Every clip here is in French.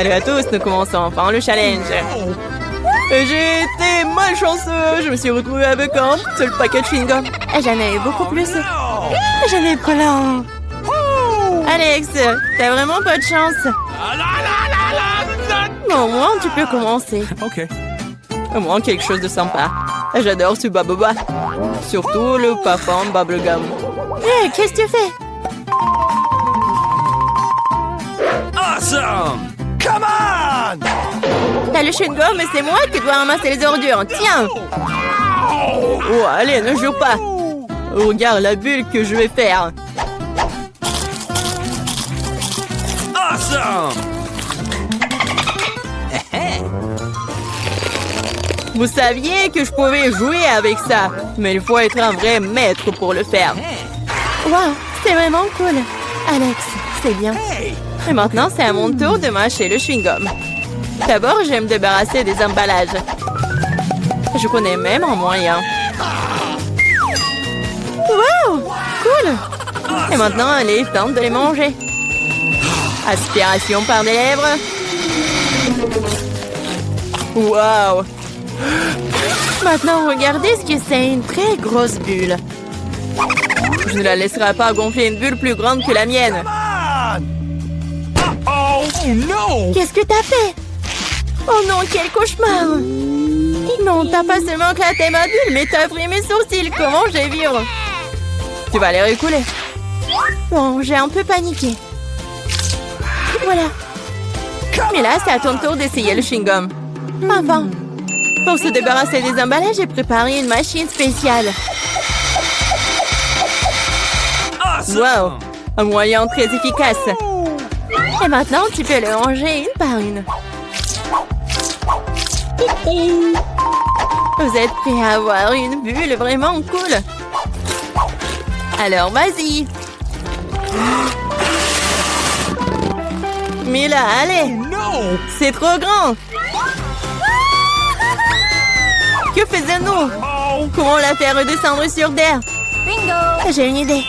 Salut à tous, nous commençons enfin le challenge. J'ai été malchanceux, je me suis retrouvée avec un seul paquet de chewing-gum. J'en ai eu beaucoup plus. J'en ai plein. Alex, t'as vraiment pas de chance. Au moins, tu peux commencer. Ok. Au moins, quelque chose de sympa. J'adore ce baboba. Surtout le parfum bubblegum. Hé, qu'est-ce que tu fais? Awesome! Come on! T'as le chewing-gum et c'est moi qui dois ramasser les ordures. Tiens! Oh, allez, ne jure pas. Regarde la bulle que je vais faire. Awesome! Vous saviez que je pouvais jouer avec ça, mais il faut être un vrai maître pour le faire. Wow, c'est vraiment cool. Alex, c'est bien. Et maintenant, c'est à mon tour de mâcher le chewing-gum. D'abord, je vais me débarrasser des emballages. Je connais même un moyen. Wow, cool. Et maintenant, il est temps de les manger. Aspiration par les lèvres. Wow. Maintenant, regardez ce que c'est, une très grosse bulle. Je ne la laisserai pas gonfler une bulle plus grande que la mienne. Oh no! Qu'est-ce que t'as fait? Oh non, quel cauchemar! Non, t'as pas seulement éclaté ma bulle, mais t'as pris mes sourcils. Comment je vais vivre? Tu vas les récouler. Bon, j'ai un peu paniqué. Voilà. Mais là, c'est à ton tour d'essayer le chewing-gum. Enfin. Pour se débarrasser des emballages, j'ai préparé une machine spéciale. Wow! Un moyen très efficace. Et maintenant, tu peux le ranger une par une. Vous êtes prêts à avoir une bulle vraiment cool? Alors, vas-y! Mais là, allez! C'est trop grand! Que faisons-nous? Comment la faire redescendre sur terre? Bingo! J'ai une idée.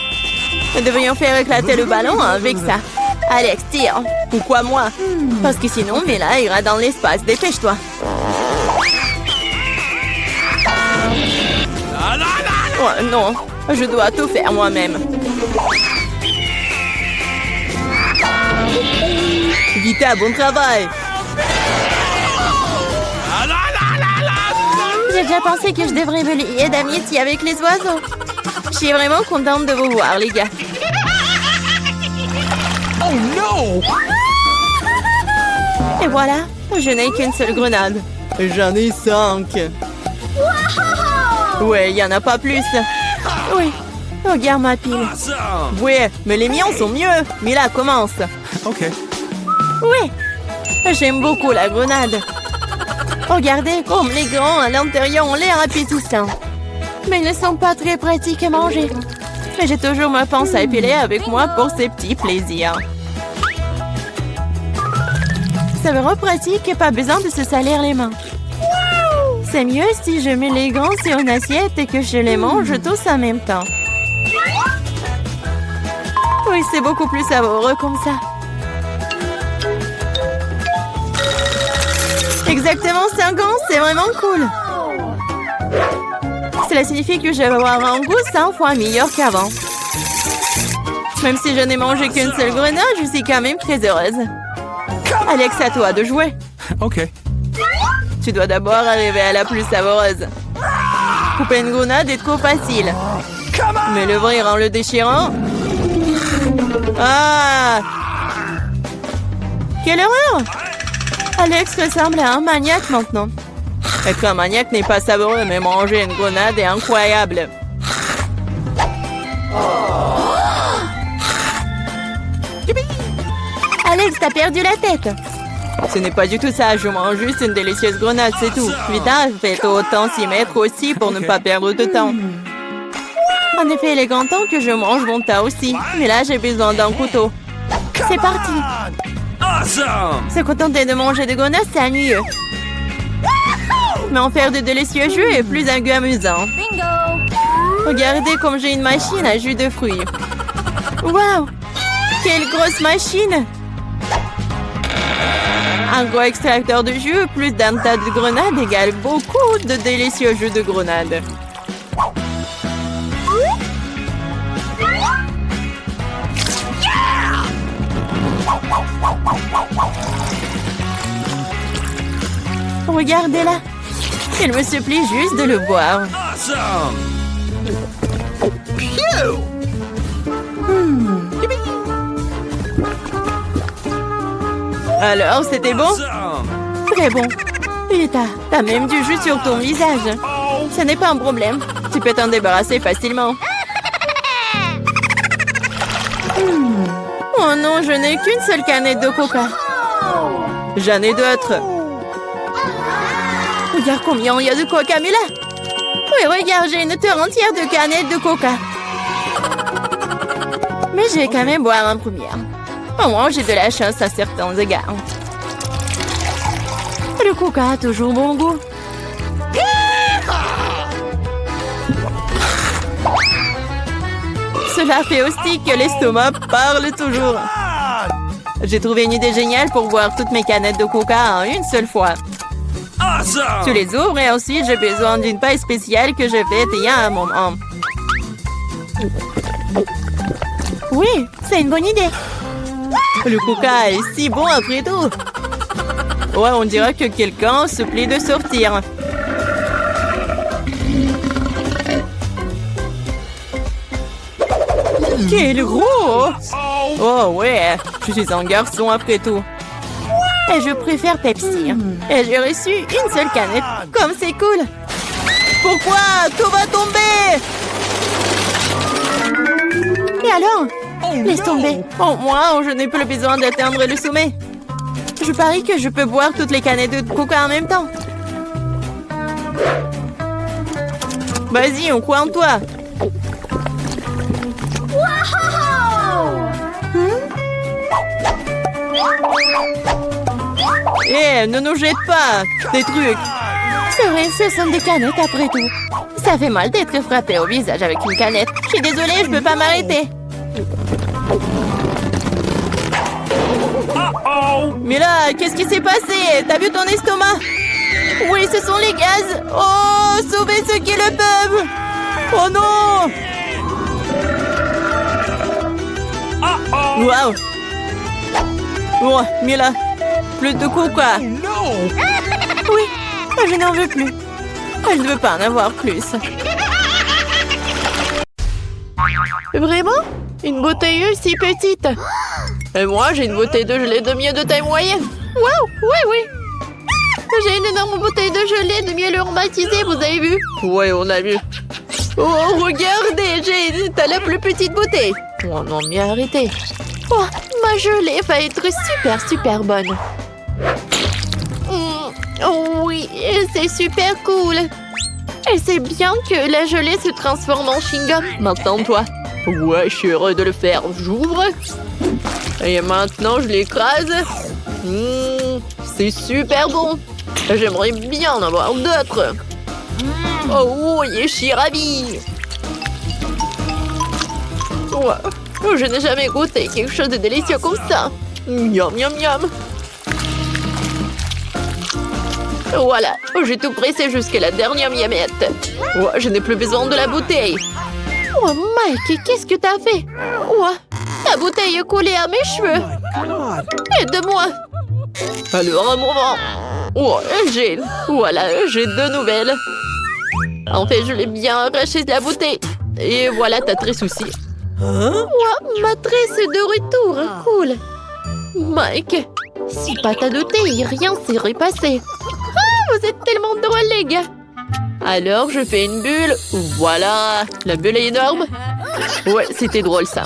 Nous devrions faire éclater le ballon avec ça. Alex, tire. Pourquoi moi? Parce que sinon, Mila ira dans l'espace. Dépêche-toi. Oh non, je dois tout faire moi-même. Vita, bon travail. J'ai déjà pensé que je devrais me lier d'amitié avec les oiseaux. Je suis vraiment contente de vous voir, les gars. Oh no! Et voilà, je n'ai qu'une seule grenade. J'en ai 5. Ouais, il n'y en a pas plus. Oui, regarde ma pile. Awesome! Ouais, mais les miens sont mieux. Mais là, commence. Ok. Oui, j'aime beaucoup la grenade. Regardez comme les grands à l'intérieur ont l'air appétissants. Mais ils ne sont pas très pratiques à manger. Mais j'ai toujours ma pince à épiler avec moi pour ces petits plaisirs. C'est vraiment pratique et pas besoin de se salir les mains. C'est mieux si je mets les gants sur une assiette et que je les mange tous en même temps. Oui, c'est beaucoup plus savoureux comme ça. Exactement 5 ans, c'est vraiment cool. Cela signifie que je vais avoir un goût 100 fois meilleur qu'avant. Même si je n'ai mangé qu'une seule grenade, je suis quand même très heureuse. Alex, à toi de jouer. Ok. Tu dois d'abord arriver à la plus savoureuse. Couper une grenade est trop facile. Mais l'ouvrir en le déchirant... Ah! Quelle horreur! Alex ressemble à un maniaque maintenant. Être un maniaque n'est pas savoureux, mais manger une grenade est incroyable. Alex, t'as perdu la tête. Ce n'est pas du tout ça, je mange juste une délicieuse grenade, c'est tout. Vita, faites autant s'y mettre aussi pour ne pas perdre de temps. En effet, il est grand temps que je mange mon tas aussi. Mais là, j'ai besoin d'un couteau. C'est parti. Awesome! Se contenter de manger des grenades, c'est ennuyeux. Mais en faire de délicieux jus est plus un goût amusant. Bingo! Regardez comme j'ai une machine à jus de fruits. Waouh! Quelle grosse machine! Un gros extracteur de jus plus d'un tas de grenades égale beaucoup de délicieux jus de grenades. Regardez-la. Il me supplie juste de le boire. Awesome! Alors, c'était bon? Awesome! Très bon. Et t'as même du jus sur ton visage. Ce n'est pas un problème. Tu peux t'en débarrasser facilement. Oh non, je n'ai qu'une seule canette de coca. J'en ai d'autres. Regarde combien il y a de coca, mais là. Oui, regarde, j'ai une terre entière de canettes de coca. Mais je vais quand même boire en première. Au moins, j'ai de la chance à certains égards. Le coca a toujours bon goût. Cela fait aussi que l'estomac parle toujours. J'ai trouvé une idée géniale pour boire toutes mes canettes de coca en une seule fois. Awesome! Tu les ouvres et ensuite j'ai besoin d'une paille spéciale que je vais il y a un moment. Oui, c'est une bonne idée. Le coca est si bon après tout. Ouais, on dirait que quelqu'un se plaît de sortir. Quel gros! Oh ouais, je suis un garçon après tout. Et je préfère Pepsi. Et j'ai reçu une seule canette. Comme c'est cool. Pourquoi? Tout va tomber! Et alors? Laisse tomber. Au moins, je n'ai plus besoin d'atteindre le sommet. Je parie que je peux boire toutes les canettes de coca en même temps. Vas-y, on croit en toi. Eh, ne nous jette pas des trucs. C'est vrai, ce sont des canettes après tout. Ça fait mal d'être frappé au visage avec une canette. Je suis désolée, je peux pas m'arrêter. Mais là, qu'est-ce qui s'est passé? T'as vu ton estomac? Oui, ce sont les gaz. Oh, sauvez ceux qui le peuvent. Oh non. Waouh. Oh, mais là, plus de coca. Oui, je n'en veux plus. Je ne veux pas en avoir plus. Vraiment? Une bouteille si petite? Et moi, j'ai une bouteille de gelée de miel de taille moyenne. Waouh, oui. J'ai une énorme bouteille de gelée de miel aromatisé, vous avez vu? Oui, on a vu. Oh, regardez, t'as la plus petite bouteille. Oh non, mais arrêtez. Oh, ma gelée va être super bonne. Oh oui, c'est super cool. Et c'est bien que la gelée se transforme en chewing-gum. Maintenant, toi. Ouais, je suis heureux de le faire. J'ouvre. Et maintenant, je l'écrase. C'est super bon. J'aimerais bien en avoir d'autres. Oh oui, je suis ravie. Ouais. Je n'ai jamais goûté quelque chose de délicieux comme ça. Miam. Voilà, j'ai tout pressé jusqu'à la dernière miamette. Ouais, je n'ai plus besoin de la bouteille. Oh, Mike, qu'est-ce que t'as fait? Ouais, la bouteille est collée à mes cheveux. Aide-moi. Alors, un moment. Oh, voilà, j'ai deux nouvelles. En fait, je l'ai bien arraché de la bouteille. Et voilà ta tresse aussi. Ouais, ma tresse est de retour. Cool. Mike, si pas t'as douté, rien s'est repassé. Ah, vous êtes tellement drôles, les gars. Alors, je fais une bulle. Voilà, la bulle est énorme. Ouais, c'était drôle, ça.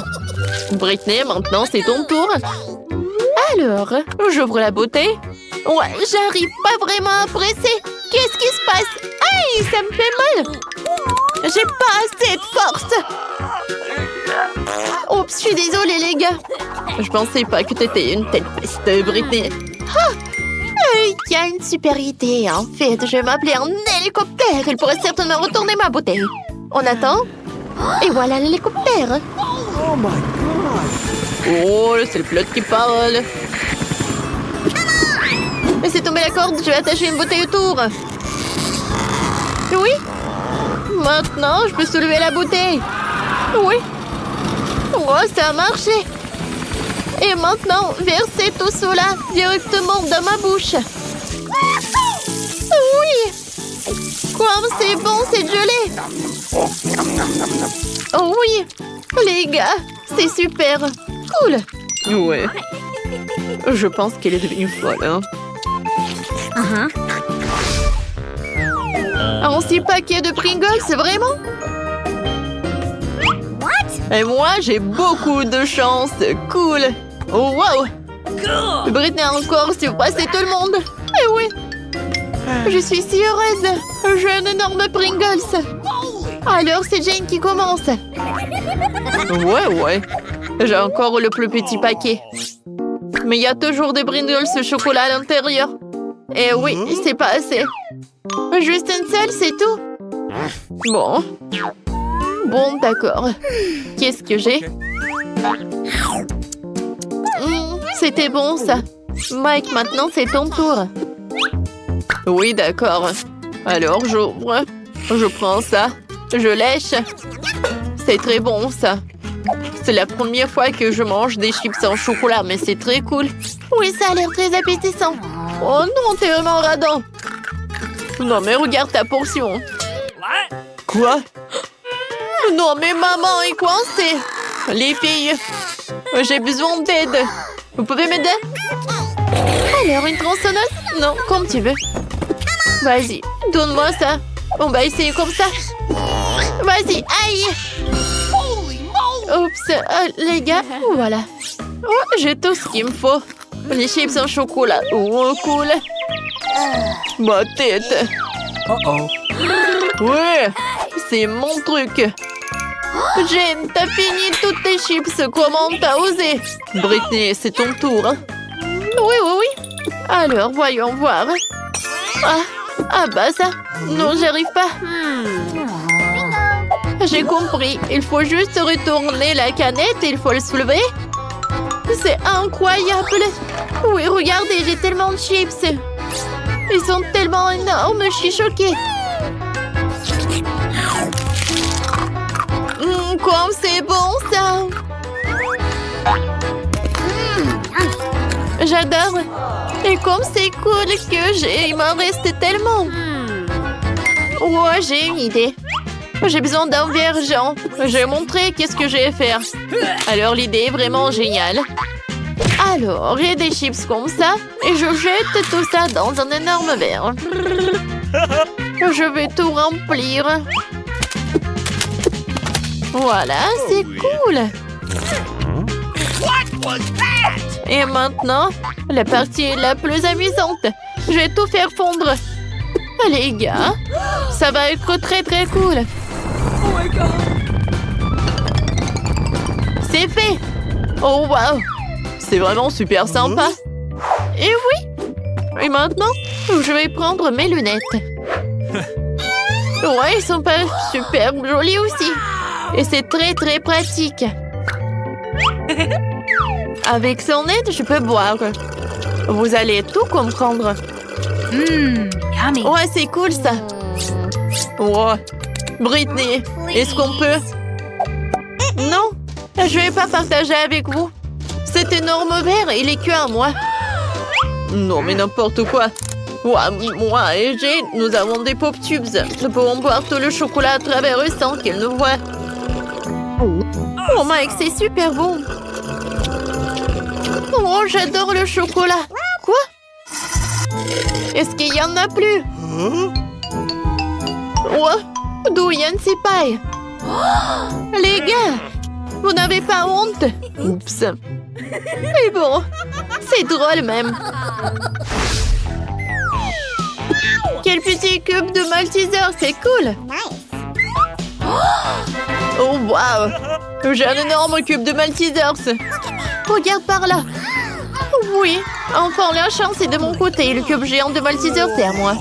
Britney, maintenant, c'est ton tour. Alors, j'ouvre la bouteille. Ouais, j'arrive pas vraiment à presser. Qu'est-ce qui se passe? Aïe, ça me fait mal. J'ai pas assez de force. Oups, je suis désolée, les gars. Je pensais pas que t'étais une telle peste, Britney. Ah, il y a une super idée, en fait. Je vais m'appeler un hélicoptère. Il pourrait certainement retourner ma bouteille. On attend. Et voilà l'hélicoptère. Oh my God! Oh, c'est le pilote qui parle. corde, je vais attacher une bouteille autour. Oui. Maintenant, je peux soulever la bouteille. Oui. Oh, ça a marché. Et maintenant, versez tout cela directement dans ma bouche. Oui. Quoi, c'est bon, c'est gelé. Oh oui. Les gars, c'est super. Cool. Ouais. Je pense qu'elle est devenue folle, hein. Un 6 paquets de Pringles, c'est vraiment? Et moi, j'ai beaucoup de chance. Cool. Oh, wow. Britney encore surpassé tout le monde. Eh oui. Je suis si heureuse. J'ai un énorme Pringles. Alors, c'est Jane qui commence. Ouais. J'ai encore le plus petit paquet. Mais il y a toujours des Pringles au chocolat à l'intérieur. Et oui, c'est pas assez. Juste une seule, c'est tout. Bon, d'accord. Qu'est-ce que j'ai? C'était bon, ça. Mike, maintenant, c'est ton tour. Oui, d'accord. Alors, j'ouvre. Je prends ça. Je lèche. C'est très bon, ça. C'est la première fois que je mange des chips en chocolat, mais c'est très cool. Oui, ça a l'air très appétissant. Oh non, t'es vraiment radin. Non, mais regarde ta portion. Quoi? Non, mais maman est coincée. Les filles, j'ai besoin d'aide. Vous pouvez m'aider? Alors, une tronçonneuse? Non, comme tu veux. Vas-y, donne-moi ça. On va essayer comme ça. Vas-y, aïe! Oups, les gars, voilà. Oh, j'ai tout ce qu'il me faut. Les chips en chocolat. Oh, cool. Ma tête. Ouais, c'est mon truc. Jane, t'as fini toutes tes chips. Comment t'as osé? Britney, c'est ton tour. Oui. Alors, voyons voir. Ah bah ça. Non, j'arrive pas. J'ai compris. Il faut juste retourner la canette et il faut le soulever. C'est incroyable. Oui, regardez, j'ai tellement de chips. Ils sont tellement énormes, je suis choquée. Comme c'est bon, ça. J'adore. Et comme c'est cool que il m'en reste tellement. Ouais, j'ai une idée. J'ai besoin d'un vergent. Je vais montrer qu'est-ce que je vais faire. Alors, l'idée est vraiment géniale. Alors, j'ai des chips comme ça. Et je jette tout ça dans un énorme verre. Je vais tout remplir. Voilà, c'est cool. Et maintenant, la partie la plus amusante. Je vais tout faire fondre. Les gars, ça va être très très cool. Oh my God. C'est fait. Oh wow. C'est vraiment super sympa. Et oui. Et maintenant, je vais prendre mes lunettes. Ouais, ils sont pas super jolis aussi. Et c'est très très pratique. Avec son aide, je peux boire. Vous allez tout comprendre. Yummy. Ouais, c'est cool ça. Ouais. Britney, est-ce qu'on peut? Non, je vais pas partager avec vous. Cet énorme verre, il est que à moi. Non, mais n'importe quoi. Ouais, moi et Jane, nous avons des pop tubes. Nous pouvons boire tout le chocolat à travers eux sans qu'elle nous voie. Oh Mike, c'est super bon. Oh, j'adore le chocolat. Quoi? Est-ce qu'il y en a plus? Ouais, d'où Yann Sipai? Les gars, vous n'avez pas honte? Oups. Mais bon, c'est drôle même. Quel petit cube de Malteser, c'est cool. Oh wow, j'ai un énorme cube de Maltesers. Regarde par là. Oui, enfin la chance est de mon côté. Le cube géant de Maltesers, c'est à moi.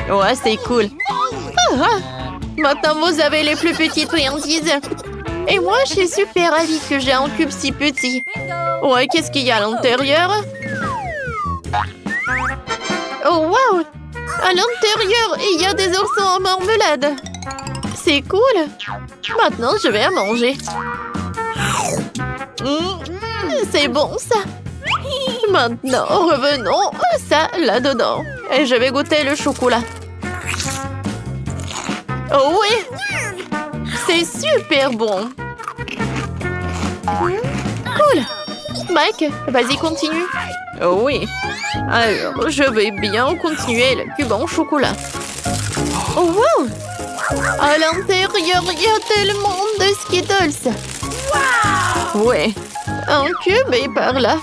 Ouais, c'est cool. Maintenant, vous avez les plus petites friandises. Et moi, je suis super ravie que j'ai un cube si petit. Ouais, qu'est-ce qu'il y a à l'intérieur? À l'intérieur, il y a des oursons en marmelade. C'est cool. Maintenant, je vais à manger. C'est bon, ça. Maintenant, revenons à ça là-dedans. Et je vais goûter le chocolat. Oh oui! C'est super bon. Cool. Mike, vas-y, continue. Oh oui. Alors, je vais bien continuer le cube en chocolat. Oh wow! À l'intérieur, il y a tellement de Skittles. Ouais. Un cube est par là.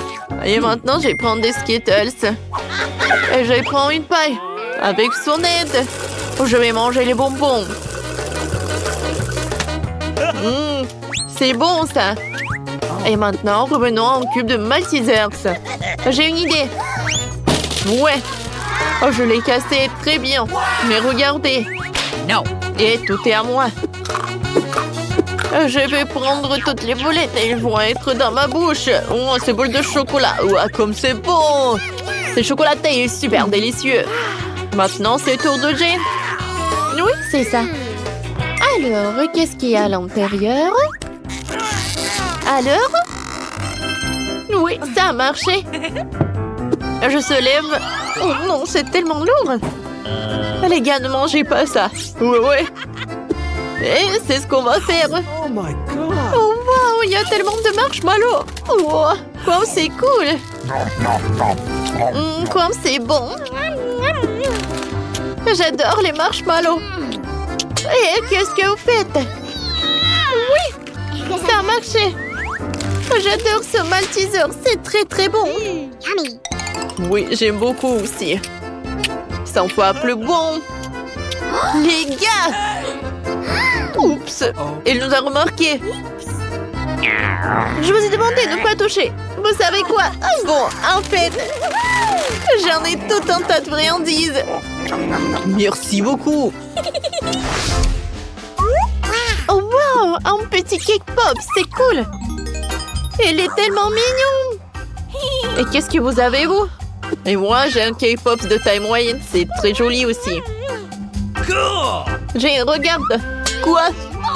Et maintenant, je vais prendre des Skittles. Et je vais prendre une paille. Avec son aide. Je vais manger les bonbons. C'est bon, ça. Et maintenant, revenons à un cube de Maltesers. J'ai une idée. Ouais. Oh, je l'ai cassé très bien. Mais regardez. No. Et tout est à moi. Je vais prendre toutes les boulettes et elles vont être dans ma bouche. Oh, ces boules de chocolat. Ouah, comme c'est bon. C'est chocolaté et super délicieux. Maintenant, c'est tour de Jane. Oui, c'est ça. Alors, qu'est-ce qu'il y a à l'intérieur? Alors? Oui, ça a marché. Je se lève. Oh non, c'est tellement lourd. Les gars, ne mangez pas ça. Ouais. Et c'est ce qu'on va faire. Oh my god. Oh wow, il y a tellement de marshmallows. Oh, comme c'est cool. Comme c'est bon. J'adore les marshmallows. Et qu'est-ce que vous faites? Oui, ça a marché. J'adore ce Malteser, c'est très très bon. Oui, j'aime beaucoup aussi. 100 fois plus bon. Les gars! Oups, il nous a remarqué. Je vous ai demandé de ne pas toucher. Vous savez quoi? Bon, en fait, j'en ai tout un tas de friandises. Merci beaucoup. Oh wow, un petit cake pop, c'est cool. Il est tellement mignon. Et qu'est-ce que vous avez, vous? Et moi, j'ai un cake pop de taille moyenne, c'est très joli aussi. J'ai regarde. Quoi?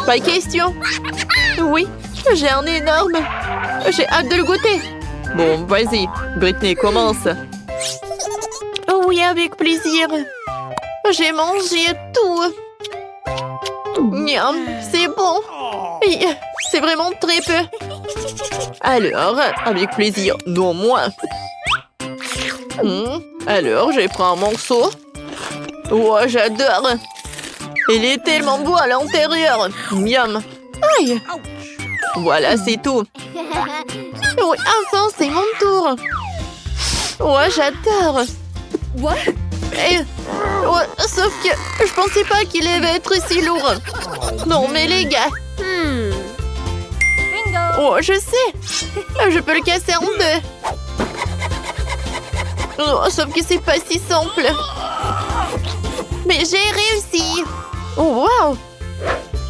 Pas question. Oui, j'ai un énorme. J'ai hâte de le goûter. Bon, vas-y, Britney, commence. Oh oui, avec plaisir. J'ai mangé tout. Miam, c'est bon. C'est vraiment très peu. Alors, avec plaisir, non moins. Alors, je prends un morceau. Oh, j'adore. Il est tellement beau à l'intérieur. Miam. Aïe. Voilà, c'est tout. Oui, enfin, c'est mon tour. Oh, j'adore. Sauf que je pensais pas qu'il allait être si lourd. Non, mais les gars. Oh, je sais. Je peux le casser en deux. Oh, sauf que c'est pas si simple. Mais j'ai réussi. Oh, wow.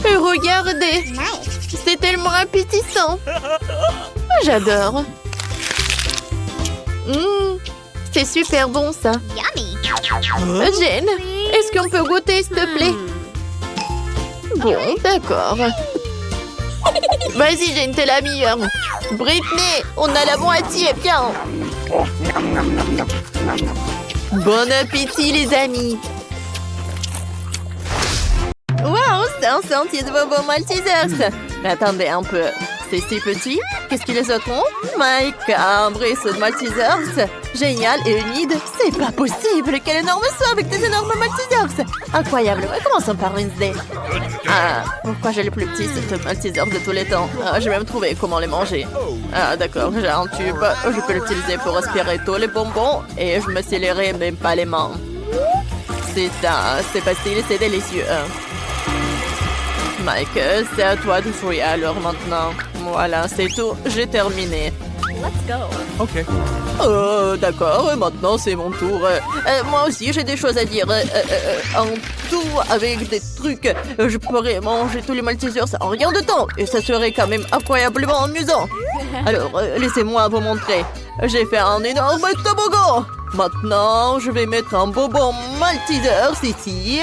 Regardez. C'est tellement appétissant. J'adore. C'est super bon, ça. Jane, est-ce qu'on peut goûter, s'il te plaît? Bon, d'accord. Vas-y, Jane, t'es la meilleure. Britney, on a la moitié, viens. Bon appétit, les amis. Wow, c'est un sentier de bonbons Maltesers. Mais attendez un peu. C'est si petit. Qu'est-ce qu'ils les autres ont? Mike, un ruisseau de Maltesers. Génial et humide. C'est pas possible. Quel énorme saut avec des énormes Maltesers. Incroyable. Ouais, commençons par Wednesday. Ah, pourquoi j'ai les plus petits Maltesers de tous les temps? Ah, j'ai même trouvé comment les manger. Ah, d'accord. J'ai un tube. Je peux l'utiliser pour aspirer tous les bonbons et je me scillerai même pas les mains. C'est ça. C'est facile et c'est délicieux. Mike, c'est à toi de jouer alors maintenant. Voilà, c'est tout. J'ai terminé. Okay. D'accord, maintenant c'est mon tour. Moi aussi j'ai des choses à dire. En tout, avec des trucs, je pourrais manger tous les Maltesers en rien de temps. Et ça serait quand même incroyablement amusant. Alors, laissez-moi vous montrer. J'ai fait un énorme toboggan. Maintenant, je vais mettre un bonbon Maltesers ici.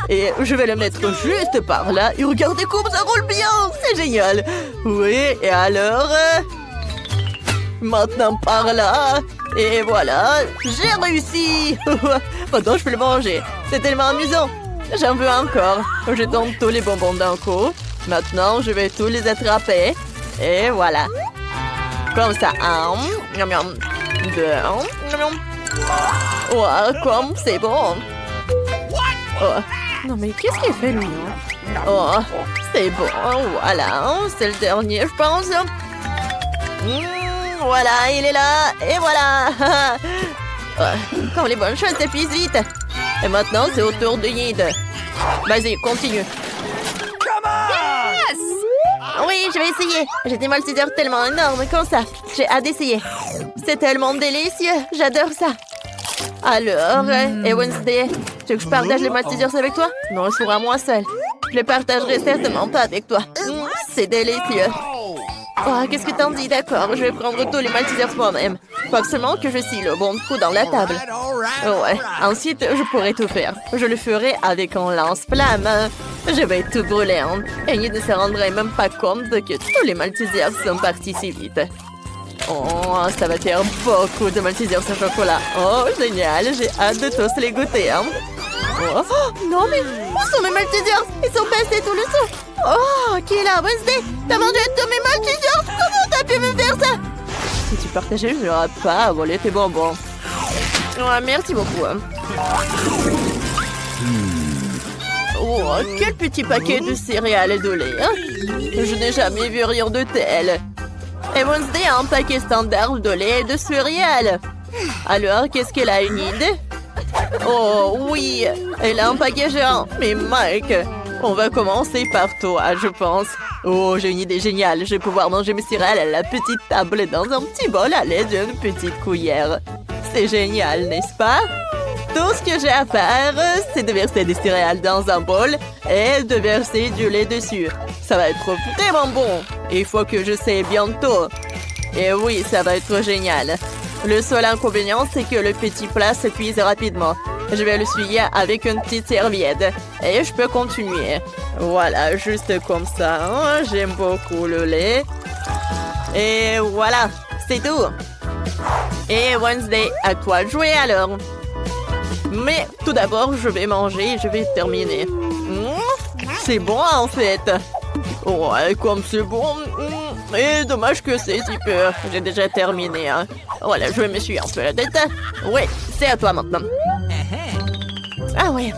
Et je vais le mettre juste par là. Et regardez comme ça roule bien. C'est génial. Oui, et alors... Maintenant par là. Et voilà, j'ai réussi. Maintenant je peux le manger. C'est tellement amusant. J'en veux encore. Je tombe tous les bonbons d'un coup. Maintenant je vais tous les attraper. Et voilà. Comme ça. Un. Miam, miam. Deux. Miam, miam. Oh, comme c'est bon. Oh. Non mais qu'est-ce qu'il fait lui? Oh, c'est bon. Voilà. C'est le dernier je pense. Voilà, il est là, et voilà. Comme les bonnes choses s'épuisent vite. Et maintenant, c'est au tour de Yid. Vas-y, continue. Oui, je vais essayer. J'ai des Maltesers tellement énormes comme ça. J'ai hâte d'essayer. C'est tellement délicieux, j'adore ça. Alors, et Wednesday, tu veux que je partage les Maltesers avec toi? Non, ce sera moi seule. Je les partagerai certainement pas avec toi. C'est délicieux. Oh, qu'est-ce que t'en dis? D'accord, je vais prendre tous les Maltesers moi-même. Faut absolument que je scie le bon trou dans la table. Ouais, ensuite, je pourrai tout faire. Je le ferai avec un lance-flamme. Je vais tout brûler. Et il ne se rendrait même pas compte que tous les Maltesers sont partis si vite. Oh, ça va faire beaucoup de Maltesers au chocolat. Oh, génial, j'ai hâte de tous les goûter. Oh, non mais, où sont mes Maltesers? Ils sont passés tout le sang. Oh, qui est là? Wednesday, t'as mangé tous mes Maltesers? Comment t'as pu me faire ça? Si tu partageais, je n'aurais pas volé tes bonbons. Ouais, merci beaucoup. Oh, quel petit paquet de céréales et de lait. Je n'ai jamais vu rien de tel. Et Wednesday a un paquet standard de lait et de céréales. Alors, qu'est-ce qu'elle a, une idée? Oh oui, elle a un paquet géant. Mais Mike, on va commencer par toi, je pense. Oh, j'ai une idée géniale. Je vais pouvoir manger mes céréales à la petite table dans un petit bol à l'aide d'une petite cuillère. C'est génial, n'est-ce pas? Tout ce que j'ai à faire, c'est de verser des céréales dans un bol et de verser du lait dessus. Ça va être vraiment bon. Il faut que je sais bientôt. Et oui, ça va être génial. Le seul inconvénient, c'est que le petit plat s'épuise rapidement. Je vais le souiller avec une petite serviette. Et je peux continuer. Voilà, juste comme ça. J'aime beaucoup le lait. Et voilà, c'est tout. Et Wednesday, à toi de jouer alors. Mais tout d'abord, je vais manger et je vais terminer. C'est bon en fait. Ouais, comme c'est bon. Et dommage que c'est si peu. J'ai déjà terminé. Voilà, je vais m'essuyer un peu la tête. Ouais, c'est à toi maintenant. Ah ouais,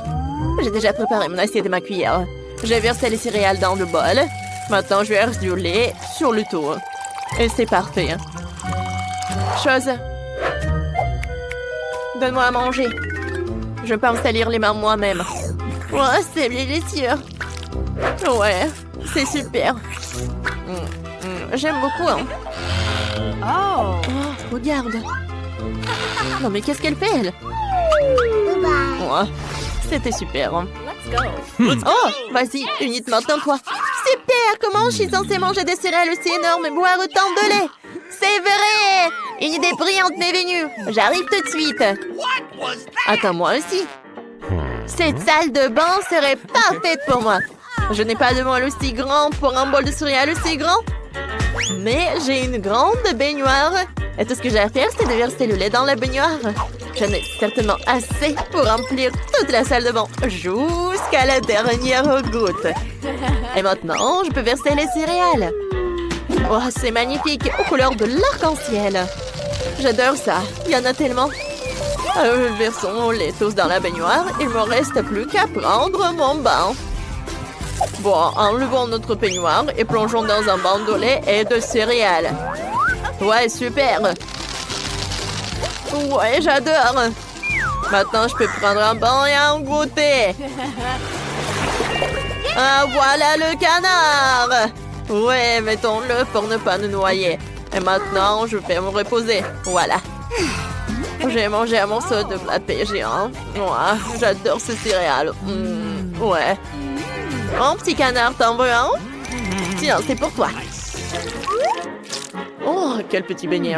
j'ai déjà préparé mon assiette et ma cuillère. J'ai versé les céréales dans le bol. Maintenant, je verse du lait sur le tour. Et c'est parfait. Chose. Donne-moi à manger. Je peux me salir les mains moi-même. Ouais, c'est délicieux. Ouais, c'est super. J'aime beaucoup. Oh, regarde. Non mais qu'est-ce qu'elle fait, elle? Ouais, c'était super. Oh, vas-y, unite maintenant toi. Super, comment je suis censée manger des céréales aussi énormes et boire autant de lait? C'est vrai! Une idée brillante m'est venue. J'arrive tout de suite. Attends, moi aussi. Cette salle de bain serait parfaite pour moi. Je n'ai pas de moelle aussi grand pour un bol de céréales aussi grand. Mais j'ai une grande baignoire. Et tout ce que j'ai à faire, c'est de verser le lait dans la baignoire. J'en ai certainement assez pour remplir toute la salle de bain jusqu'à la dernière goutte. Et maintenant, je peux verser les céréales. Oh, c'est magnifique, aux couleurs de l'arc-en-ciel. J'adore ça, il y en a tellement. Versons les tous dans la baignoire. Il ne me reste plus qu'à prendre mon bain. Bon, enlevons notre peignoir et plongeons dans un bain de lait et de céréales. Ouais, super. Ouais, j'adore. Maintenant, je peux prendre un bain et un goûter. Ah, voilà le canard. Ouais, mettons-le pour ne pas nous noyer. Et maintenant, je vais me reposer. Voilà. J'ai mangé un morceau de pâté géant. Ouais, j'adore ce céréales. Ouais. Oh, petit canard, t'en veux un? Tiens, c'est pour toi. Oh, quel petit beignet.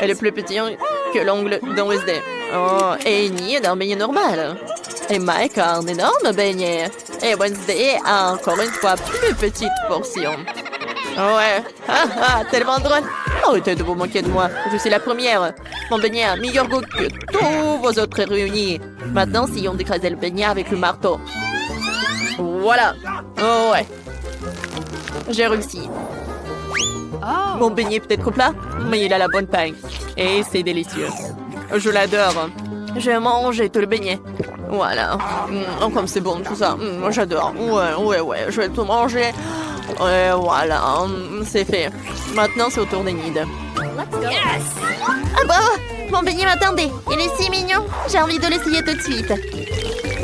Elle est plus petit que l'ongle dans Wednesday. Oh, et Amy est un beignet normal. Et Mike a un énorme beignet. Et Wednesday a encore une fois plus petite portion. Ouais, tellement drôle. Arrêtez de vous moquer de moi. Je suis la première. Mon beignet a meilleur goût que tous vos autres réunis. Maintenant, si on d'écraser le beignet avec le marteau. Voilà. Oh ouais. J'ai réussi. Mon beignet peut-être plat, mais il a la bonne taille. Et c'est délicieux. Je l'adore. Je vais manger tout le beignet. Voilà. Comme c'est bon tout ça. Moi j'adore. Ouais. Je vais tout manger. Ouais, voilà. C'est fait. Maintenant c'est au tour d'Enid. Ah bah, mon beignet m'attendait. Il est si mignon. J'ai envie de l'essayer tout de suite.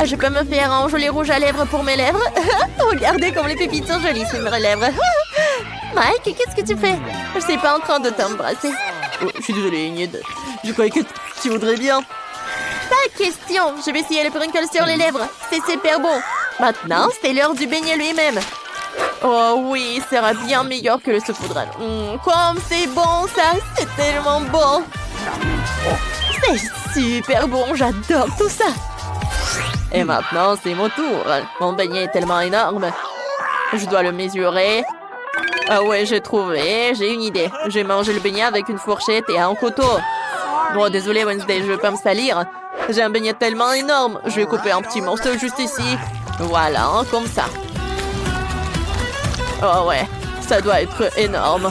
Je peux me faire un joli rouge à lèvres pour mes lèvres. Regardez comme les pépites sont jolies sur mes lèvres. Mike, qu'est-ce que tu fais? Je suis pas en train de t'embrasser. Oh, je suis désolée, Enid. Je croyais que tu voudrais bien. Pas question. Je vais essayer le sprinkle sur les lèvres. C'est super bon. Maintenant, c'est l'heure du beignet lui-même. Oh oui, il sera bien meilleur que le saupoudrage. Comme c'est bon ça. C'est tellement bon. C'est super bon. J'adore tout ça. Et maintenant, c'est mon tour. Mon beignet est tellement énorme. Je dois le mesurer. Ah ouais, j'ai trouvé. J'ai une idée. Je vais manger le beignet avec une fourchette et un couteau. Bon, désolé Wednesday, je ne veux pas me salir. J'ai un beignet tellement énorme. Je vais couper un petit morceau juste ici. Voilà, comme ça. Oh ouais, ça doit être énorme.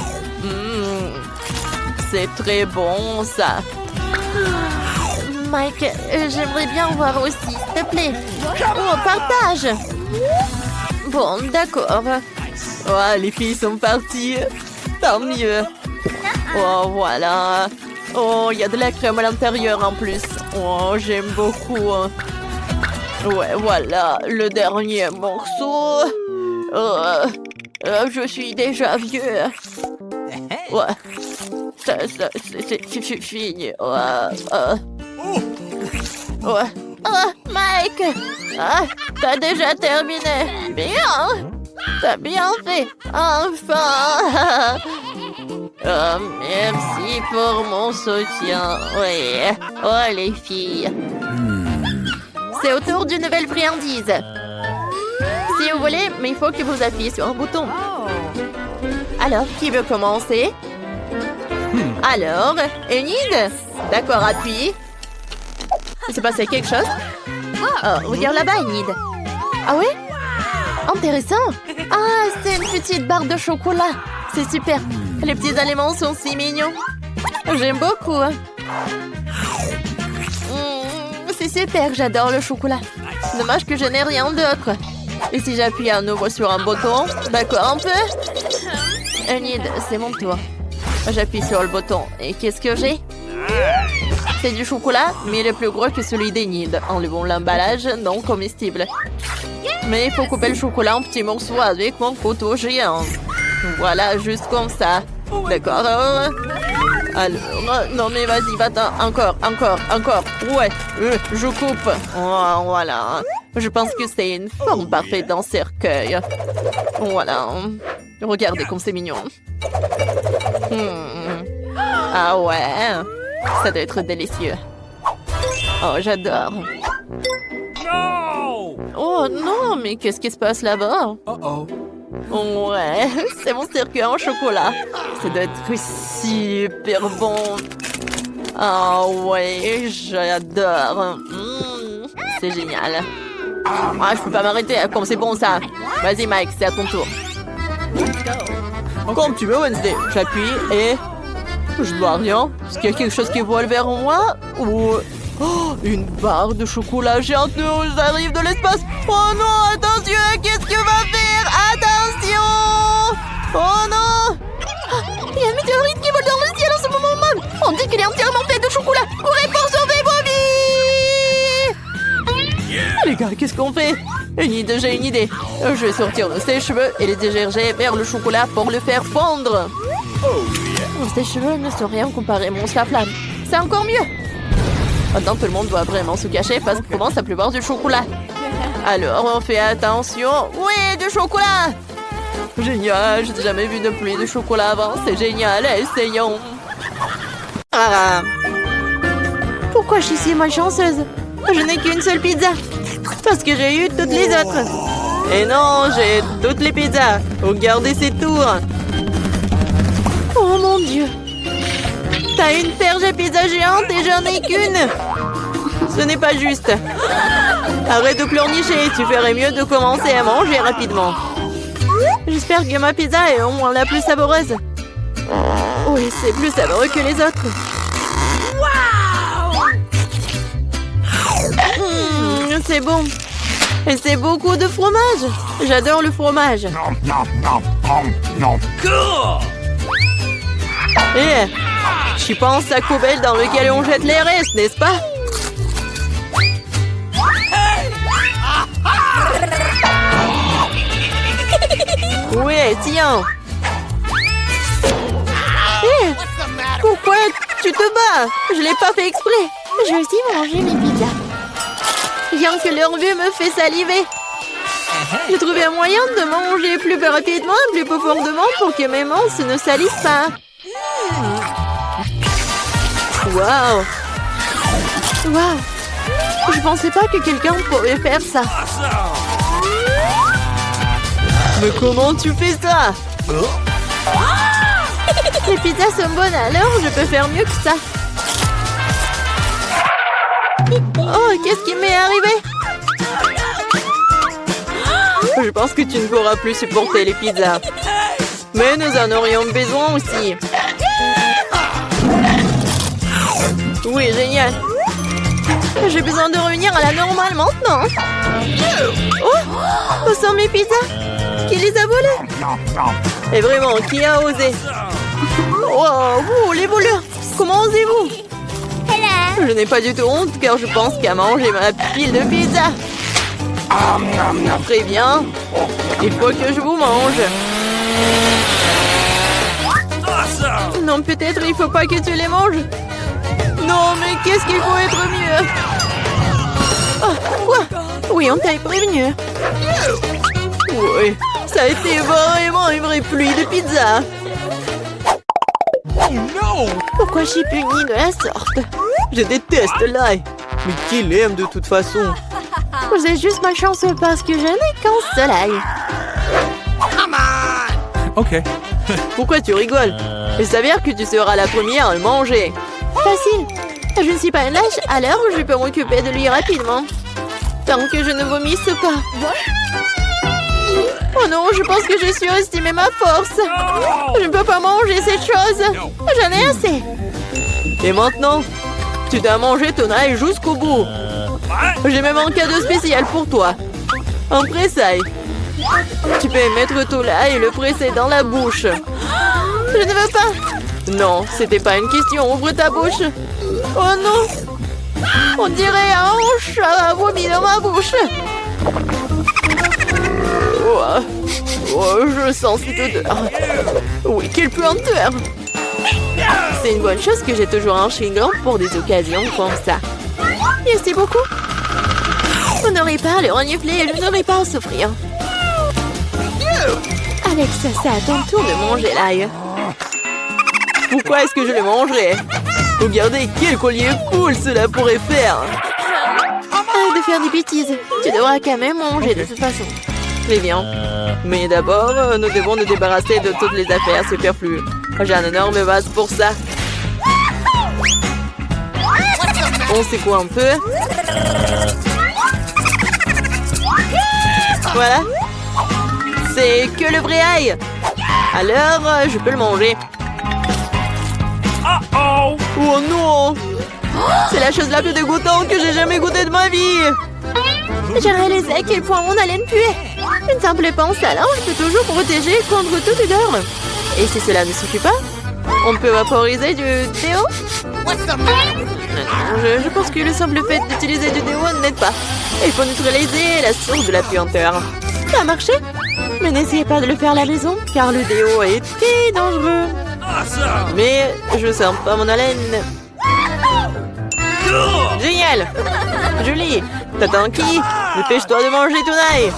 C'est très bon, ça. Mike, j'aimerais bien voir aussi, s'il te plaît. Oh, partage. Bon, d'accord. Oh, les filles sont parties. Tant mieux. Oh, voilà. Oh, il y a de la crème à l'intérieur en plus. Oh, j'aime beaucoup. Ouais, voilà, le dernier morceau. Je suis déjà vieux. Ouais. C'est fini. Ouais. Mike! T'as déjà terminé. Bien! T'as bien fait. Enfin! Merci pour mon soutien. Oui. Oh, les filles. C'est au tour d'une nouvelle friandise. Si vous voulez, mais il faut que vous appuyez sur un bouton. Alors, qui veut commencer? Alors, Enid? D'accord, appuie. Il s'est passé quelque chose? Oh, regarde là-bas, Enid. Ah oui? Intéressant. Ah, c'est une petite barre de chocolat. C'est super. Les petits aliments sont si mignons. J'aime beaucoup. C'est super, j'adore le chocolat. Dommage que je n'ai rien d'autre. Et si j'appuie à nouveau sur un bouton? D'accord, un peu? Enid, c'est mon tour. J'appuie sur le bouton. Et qu'est-ce que j'ai? C'est du chocolat, mais il est plus gros que celui d'Enid. Enlevons l'emballage non comestible. Mais il faut couper le chocolat en petits morceaux avec mon couteau géant. Voilà, juste comme ça. D'accord. Alors, non mais vas-y, va-t'en. Encore. Ouais, je coupe. Oh, voilà. Je pense que c'est une forme parfaite d'un cercueil. Voilà. Regardez comme c'est mignon. Ah ouais. Ça doit être délicieux. Oh, j'adore. Oh non, mais qu'est-ce qui se passe là-bas? Ouais, c'est mon cercueil en chocolat. Ça doit être super bon. Ah ouais, j'adore. C'est génial. Ah, je peux pas m'arrêter, comme c'est bon ça. Vas-y Mike, c'est à ton tour. Comme tu veux Wednesday. J'appuie et... Je dois rien. Est-ce qu'il y a quelque chose qui vole vers moi? Ou... Oh, une barre de chocolat géante nous arrive de l'espace. Oh non, attention, qu'est-ce que va faire? Attention! Oh non! Il y a un météorite qui vole dans le ciel en ce moment même. On dit qu'il est entièrement fait de chocolat. Courez pour sauver vos vies! Les gars, qu'est-ce qu'on fait? J'ai une idée. Je vais sortir de ses cheveux et les dégerger vers le chocolat pour le faire fondre. Ces cheveux ne sont rien comparé à mon flamme. C'est encore mieux. Maintenant, tout le monde doit vraiment se cacher parce qu'on commence à pleuvoir du chocolat. Alors, on fait attention. Oui, du chocolat! Génial, je n'ai jamais vu de pluie de chocolat avant. C'est génial, essayons. Ah. Pourquoi je suis si malchanceuse? Je n'ai qu'une seule pizza. Parce que j'ai eu toutes les autres. Et non, j'ai toutes les pizzas. Regardez ces tours. Oh mon Dieu. T'as une perche à pizza géante et j'en ai qu'une. Ce n'est pas juste. Arrête de pleurnicher. Tu ferais mieux de commencer à manger rapidement. J'espère que ma pizza est au moins la plus savoureuse. Oui, c'est plus savoureux que les autres. C'est bon. Et c'est beaucoup de fromage. J'adore le fromage. Cool! Et tu penses à poubelle dans lequel on jette les restes, n'est-ce pas? Ouais, tiens. Pourquoi tu te bats? Je l'ai pas fait exprès. Je vais aussi manger mes pizzas. Rien que leur vue me fait saliver. J'ai trouvé un moyen de manger plus rapidement et plus profondément pour que mes mains ne salissent pas. Waouh! Waouh! Je pensais pas que quelqu'un pourrait faire ça. Mais comment tu fais ça? Les pizzas sont bonnes, alors je peux faire mieux que ça. Oh, qu'est-ce qui m'est arrivé? Je pense que tu ne pourras plus supporter les pizzas. Mais nous en aurions besoin aussi. Oui, génial. J'ai besoin de revenir à la normale maintenant. Oh, où sont mes pizzas? Qui les a volées? Et vraiment, qui a osé? Oh, vous, les voleurs! Comment osez-vous? Je n'ai pas du tout honte car je pense qu'à manger ma pile de pizza. Très bien. Il faut que je vous mange. Non, peut-être il faut pas que tu les manges. Non, mais qu'est-ce qu'il faut être mieux? Oh, quoi? Oui, on t'a prévenu. Oui, ça a été vraiment une vraie pluie de pizza. Pourquoi je suis punie de la sorte? Je déteste l'ail. Mais qui l'aime de toute façon? Vous êtes juste malchanceux parce que je n'ai qu'un seul ail. Ok. Pourquoi tu rigoles? Il s'avère que tu seras la première à le manger. Facile. Je ne suis pas une lâche, alors je peux m'occuper de lui rapidement. Tant que je ne vomisse pas. Oh non, je pense que j'ai surestimé ma force. Je ne peux pas manger cette chose. J'en ai assez. Et maintenant, tu dois manger ton ail jusqu'au bout. J'ai même un cadeau spécial pour toi. Un pressail. Tu peux mettre ton ail et le presser dans la bouche. Je ne veux pas. Non, c'était pas une question. Ouvre ta bouche. Oh non. On dirait un chat vomi dans ma bouche. Oh, je sens cette odeur. Oui, quelle puanteur. C'est une bonne chose que j'ai toujours un chewing-gum pour des occasions comme ça. Merci beaucoup. Vous n'aurez pas à le renifler et je n'aurai pas à souffrir. Alex, c'est à ton tour de manger l'ail. Pourquoi est-ce que je le mangerais? Regardez quel collier cool cela pourrait faire. Arrête de faire des bêtises. Tu devras quand même manger de toute façon. Très bien. Mais d'abord, nous devons nous débarrasser de toutes les affaires superflues. J'ai un énorme vase pour ça. On secoue un peu. Voilà. C'est que le vrai ail. Alors, je peux le manger. Uh-oh! Oh non! C'est la chose la plus dégoûtante que j'ai jamais goûtée de ma vie. J'ai réalisé à quel point mon haleine puait. Une simple pince à linge peut toujours protéger contre toute odeur. Et si cela ne suffit pas, on peut vaporiser du déo. Je pense que le simple fait d'utiliser du déo n'aide pas. Il faut neutraliser la source de la puanteur. Ça a marché. Mais n'essayez pas de le faire à la maison, car le déo est très dangereux. Awesome! Mais je sens pas mon haleine. Cool! Génial! Julie, t'attends qui? Dépêche-toi de manger ton ail!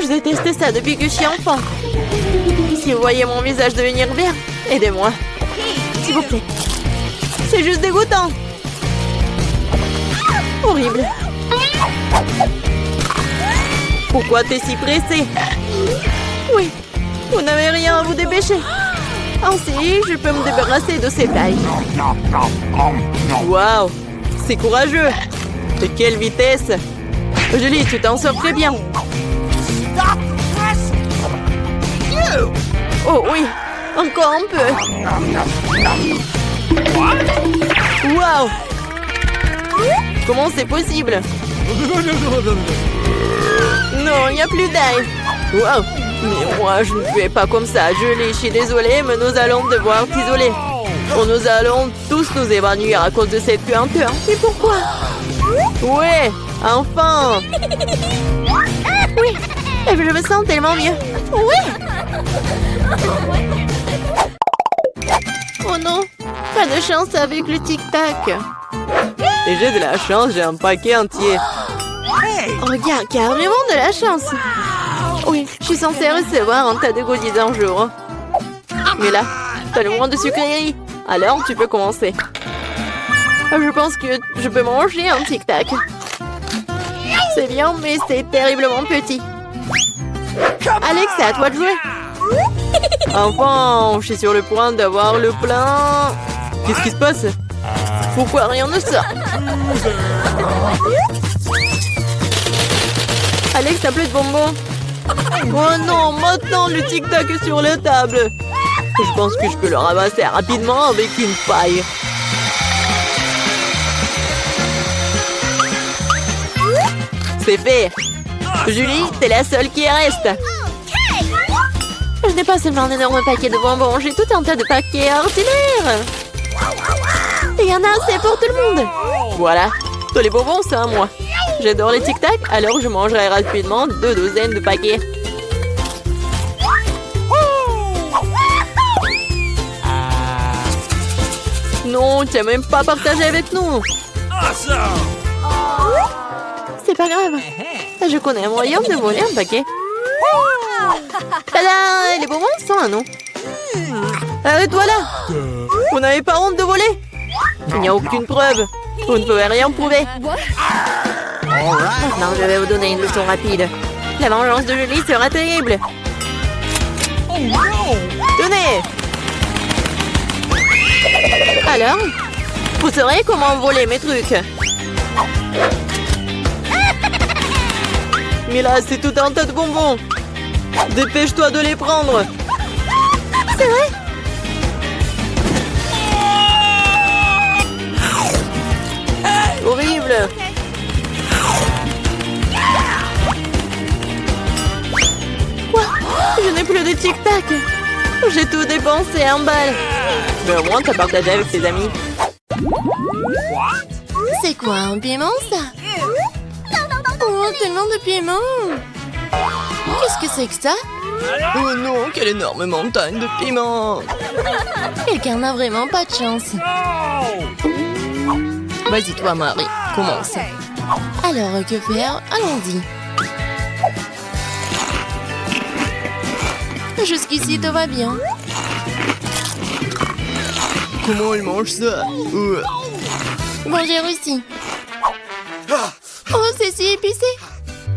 Je déteste ça depuis que je suis enfant. Si vous voyez mon visage devenir vert, aidez-moi. S'il vous plaît. C'est juste dégoûtant. Horrible. Pourquoi t'es si pressé? Oui, vous n'avez rien à vous dépêcher. Ainsi, je peux me débarrasser de ces tailles. Waouh, c'est courageux. De quelle vitesse! Julie, tu t'en sors très bien. Oh oui, encore un peu. Waouh! Comment c'est possible? Non, il n'y a plus d'ail. Waouh! Mais moi, je ne fais pas comme ça. Julie, je suis désolée, mais nous allons devoir t'isoler. Oh, nous allons tous nous évanouir à cause de cette puanteur. Mais pourquoi? Ouais, enfin! Oui, et je me sens tellement mieux. Oui! Oh non, pas de chance avec le tic-tac. Et j'ai de la chance, j'ai un paquet entier. Regarde, carrément de la chance. Oui, je suis censée recevoir un tas de goodies un jour. Mais là, t'as le moins de sucreries. Alors, tu peux commencer. Je pense que je peux manger un tic-tac. C'est bien, mais c'est terriblement petit. Alex, c'est à toi de jouer. Enfin, je suis sur le point d'avoir le plein. Qu'est-ce qui se passe? Pourquoi rien ne sort? Alex, t'as plus de bonbons. Oh non, maintenant le tic-tac est sur la table. Je pense que je peux le ramasser rapidement avec une paille. C'est fait. Julie, t'es la seule qui reste. Je n'ai pas seulement un énorme paquet de bonbons, j'ai tout un tas de paquets ordinaires. Il y en a assez pour tout le monde. Voilà, tous les bonbons, c'est à moi. J'adore les tic-tac, alors je mangerai rapidement 2 douzaines de paquets. Non, tu n'as même pas partagé avec nous. Awesome! C'est pas grave. Je connais un moyen de voler un paquet. Tada! Les bonbons sont à nous. Arrête-toi là! Vous n'avez pas honte de voler? Il n'y a aucune preuve. Vous ne pouvez rien prouver. Maintenant, je vais vous donner une leçon rapide. La vengeance de Julie sera terrible. Tenez! Alors? Vous saurez comment voler mes trucs. Mais là, c'est tout un tas de bonbons. Dépêche-toi de les prendre. C'est vrai? Horrible. Quoi? Je n'ai plus de tic-tac. J'ai tout dépensé en balles. Mais au moins, t'as partagé avec tes amis. C'est quoi un piment, ça? Oh, tellement de piment. Qu'est-ce que c'est que ça? Oh non, quelle énorme montagne de piment. Quelqu'un n'a vraiment pas de chance. Vas-y, toi, Marie, commence. Alors, que faire? Allons-y. Jusqu'ici, tout va bien. Comment elle mange ça? Bon, j'ai réussi. Oh, c'est si épicé.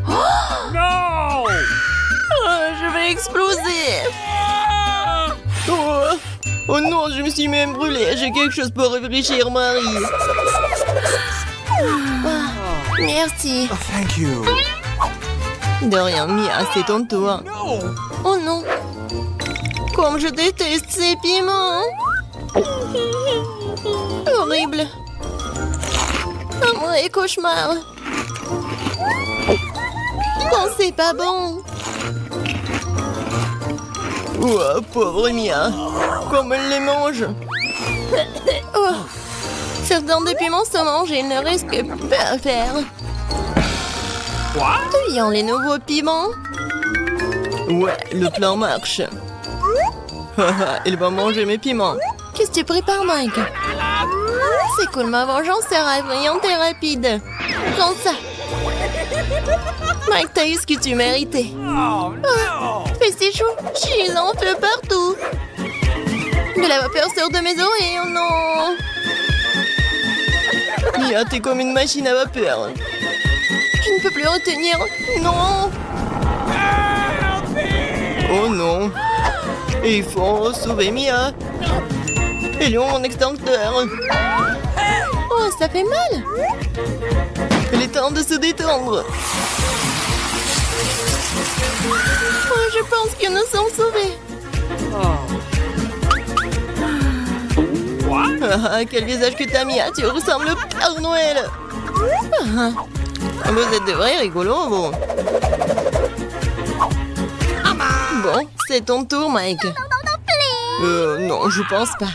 No! Je vais exploser. Oh non, je me suis même brûlée. J'ai quelque chose pour réfléchir, Marie. Merci. Thank you. De rien, Mia, c'est ton tour. Oh non. Comme je déteste ces piments. Horrible. Un vrai cauchemar. Oh, c'est pas bon. Oh, pauvre Mia. Comme elle les mange. Oh. Certains des piments se mangent et il ne reste que peu à faire. Tuyant les nouveaux piments. Ouais, le plan marche. Il va manger mes piments. Qu'est-ce que tu prépares, Mike? C'est cool, ma vengeance sera effrayante et rapide. Prends ça. Mike, t'as eu ce que tu méritais. Oh no! Fais si chaud, j'ai en feu partout. De la vapeur sort de mes oreilles, oh non. Mia, t'es comme une machine à vapeur. Je ne peux plus retenir. Non. Oh non. Et il faut sauver Mia. Et lui, mon extincteur. Oh, ça fait mal. Il est temps de se détendre. Oh, je pense que nous sommes sauvés. Ah, quel visage que t'as mis, ah, tu ressembles au Père Noël. Ah, vous êtes de vrais rigolos, vous. Bon, c'est ton tour, Mike. Non, je pense pas.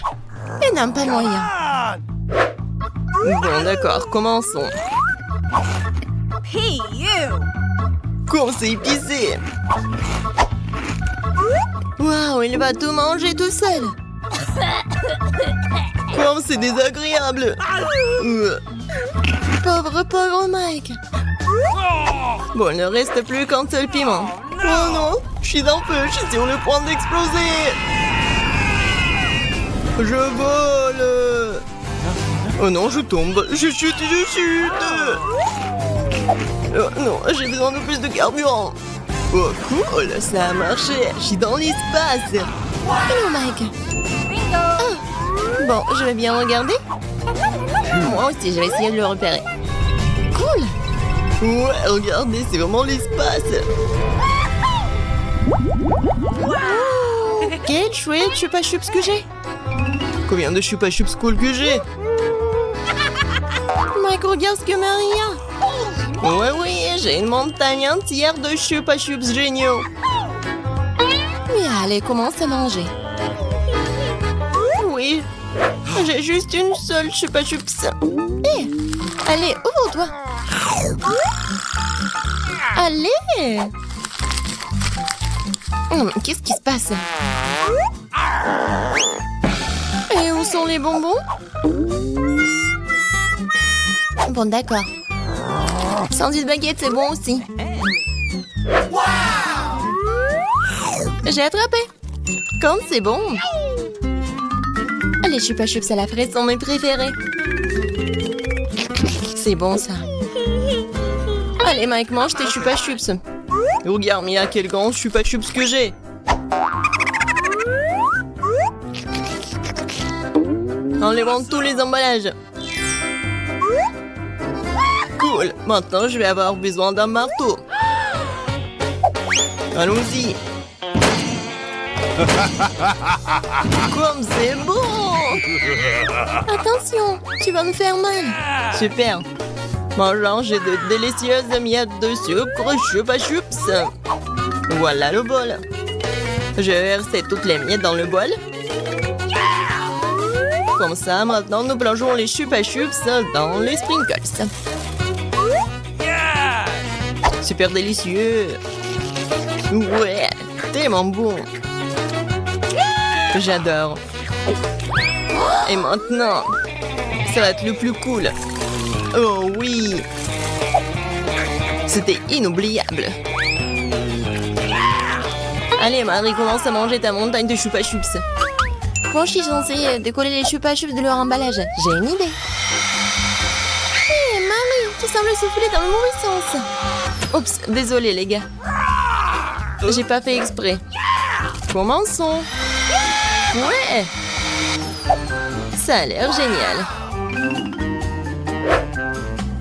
Il n'a pas de moyen. Bon, d'accord, commençons. Hey, you! Comme c'est épicé. Waouh, il va tout manger tout seul. Comme c'est désagréable. Pauvre Mike. Bon, il ne reste plus qu'un seul piment. Oh non, je suis en feu, je suis sur le point d'exploser. Je vole. Oh non, je tombe, je chute. Oh non, j'ai besoin de plus de carburant. Oh cool, ça a marché, je suis dans l'espace. Hello Mike. Oh. Bon, je vais bien regarder. Moi aussi, je vais essayer de le repérer. Cool. Ouais, regardez, c'est vraiment l'espace. Wow. Quel chouette chupa chups que j'ai. Combien de chupa chups cool que j'ai. Mike, regarde ce que Maria. Oui, j'ai une montagne entière de chupa chups géniaux. Mais allez, commence à manger. Oui, j'ai juste une seule chupa chups. Hé, allez, ouvre-toi. Allez. Qu'est-ce qui se passe? Et où sont les bonbons? Bon, d'accord. Sandwich baguette, c'est bon aussi. J'ai attrapé. Comme c'est bon. Les chupa chups à la fraise sont mes préférés. C'est bon ça. Allez Mike, mange tes chupa chups. Regarde Mia, quel grand chupa chups que j'ai. Enlevons tous les emballages. Cool, maintenant je vais avoir besoin d'un marteau. Allons-y. Comme c'est bon. Attention, tu vas me faire mal. Super. Mangeons, j'ai de délicieuses miettes de sucre chupa chups. Voilà le bol. Je vais verser toutes les miettes dans le bol. Comme ça, maintenant nous plongeons les chupa chups dans les sprinkles. Super délicieux. Ouais, tellement bon. J'adore. Et maintenant, ça va être le plus cool. Oh oui. C'était inoubliable. Allez, Marie, commence à manger ta montagne de chupa chups. Quand je suis censée décoller les chupa chups de leur emballage, j'ai une idée. Hé, Marie, tu sembles souffler dans le mauvais sens. Oups, désolé les gars. J'ai pas fait exprès. Commençons. Ouais. Ça a l'air génial.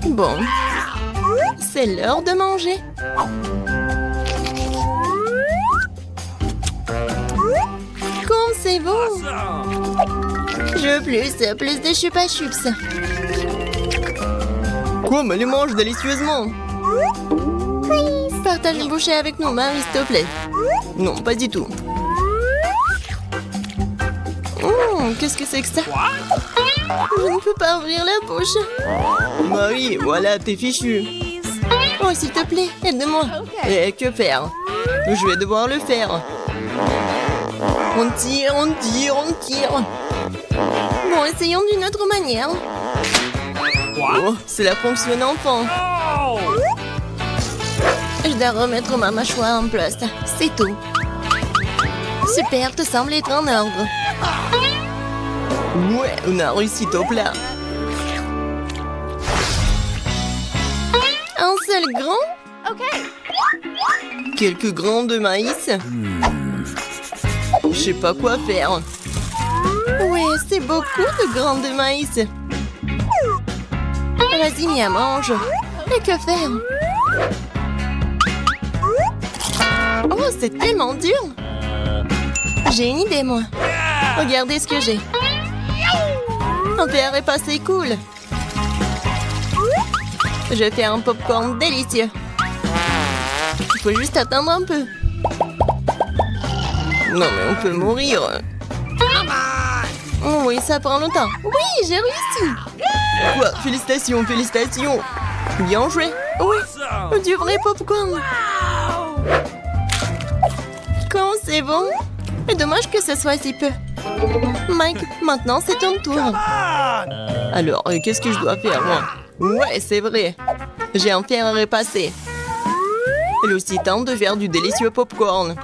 Bon. C'est l'heure de manger. Comme c'est bon. Je veux plus de chupa chups. Quoi, mais les mange délicieusement. Partage une bouchée avec nous, Marie, s'il te plaît. Non, pas du tout. Qu'est-ce que c'est que ça? Je ne peux pas ouvrir la bouche. Marie, voilà, t'es fichu. Oh, s'il te plaît, aide-moi. Et que faire? Je vais devoir le faire. On tire, on tire, on tire. Bon, essayons d'une autre manière. Oh, cela fonctionne enfin. Oh! Je dois remettre ma mâchoire en place. C'est tout. Super, te semble être en ordre. Ouais, on a réussi au plat. Un seul grain? OK. Quelques grains de maïs? Je sais pas quoi faire. Ouais, c'est beaucoup de grains de maïs. Vas-y, Mia, mange. Et que faire? Oh, c'est tellement dur. J'ai une idée, moi. Regardez ce que j'ai. Un verre est passé cool. Je fais un popcorn délicieux. Il faut juste attendre un peu. Non, mais on peut mourir. Oh, oui, ça prend longtemps. Oui, j'ai réussi. Quoi? Félicitations, félicitations. Bien joué. Oui, du vrai popcorn. Quand c'est bon. Mais dommage que ce soit si peu. Mike, maintenant c'est ton tour. Alors, qu'est-ce que je dois faire, moi? Ouais, c'est vrai. J'ai un fer à repasser. Il est aussi temps de faire du délicieux popcorn.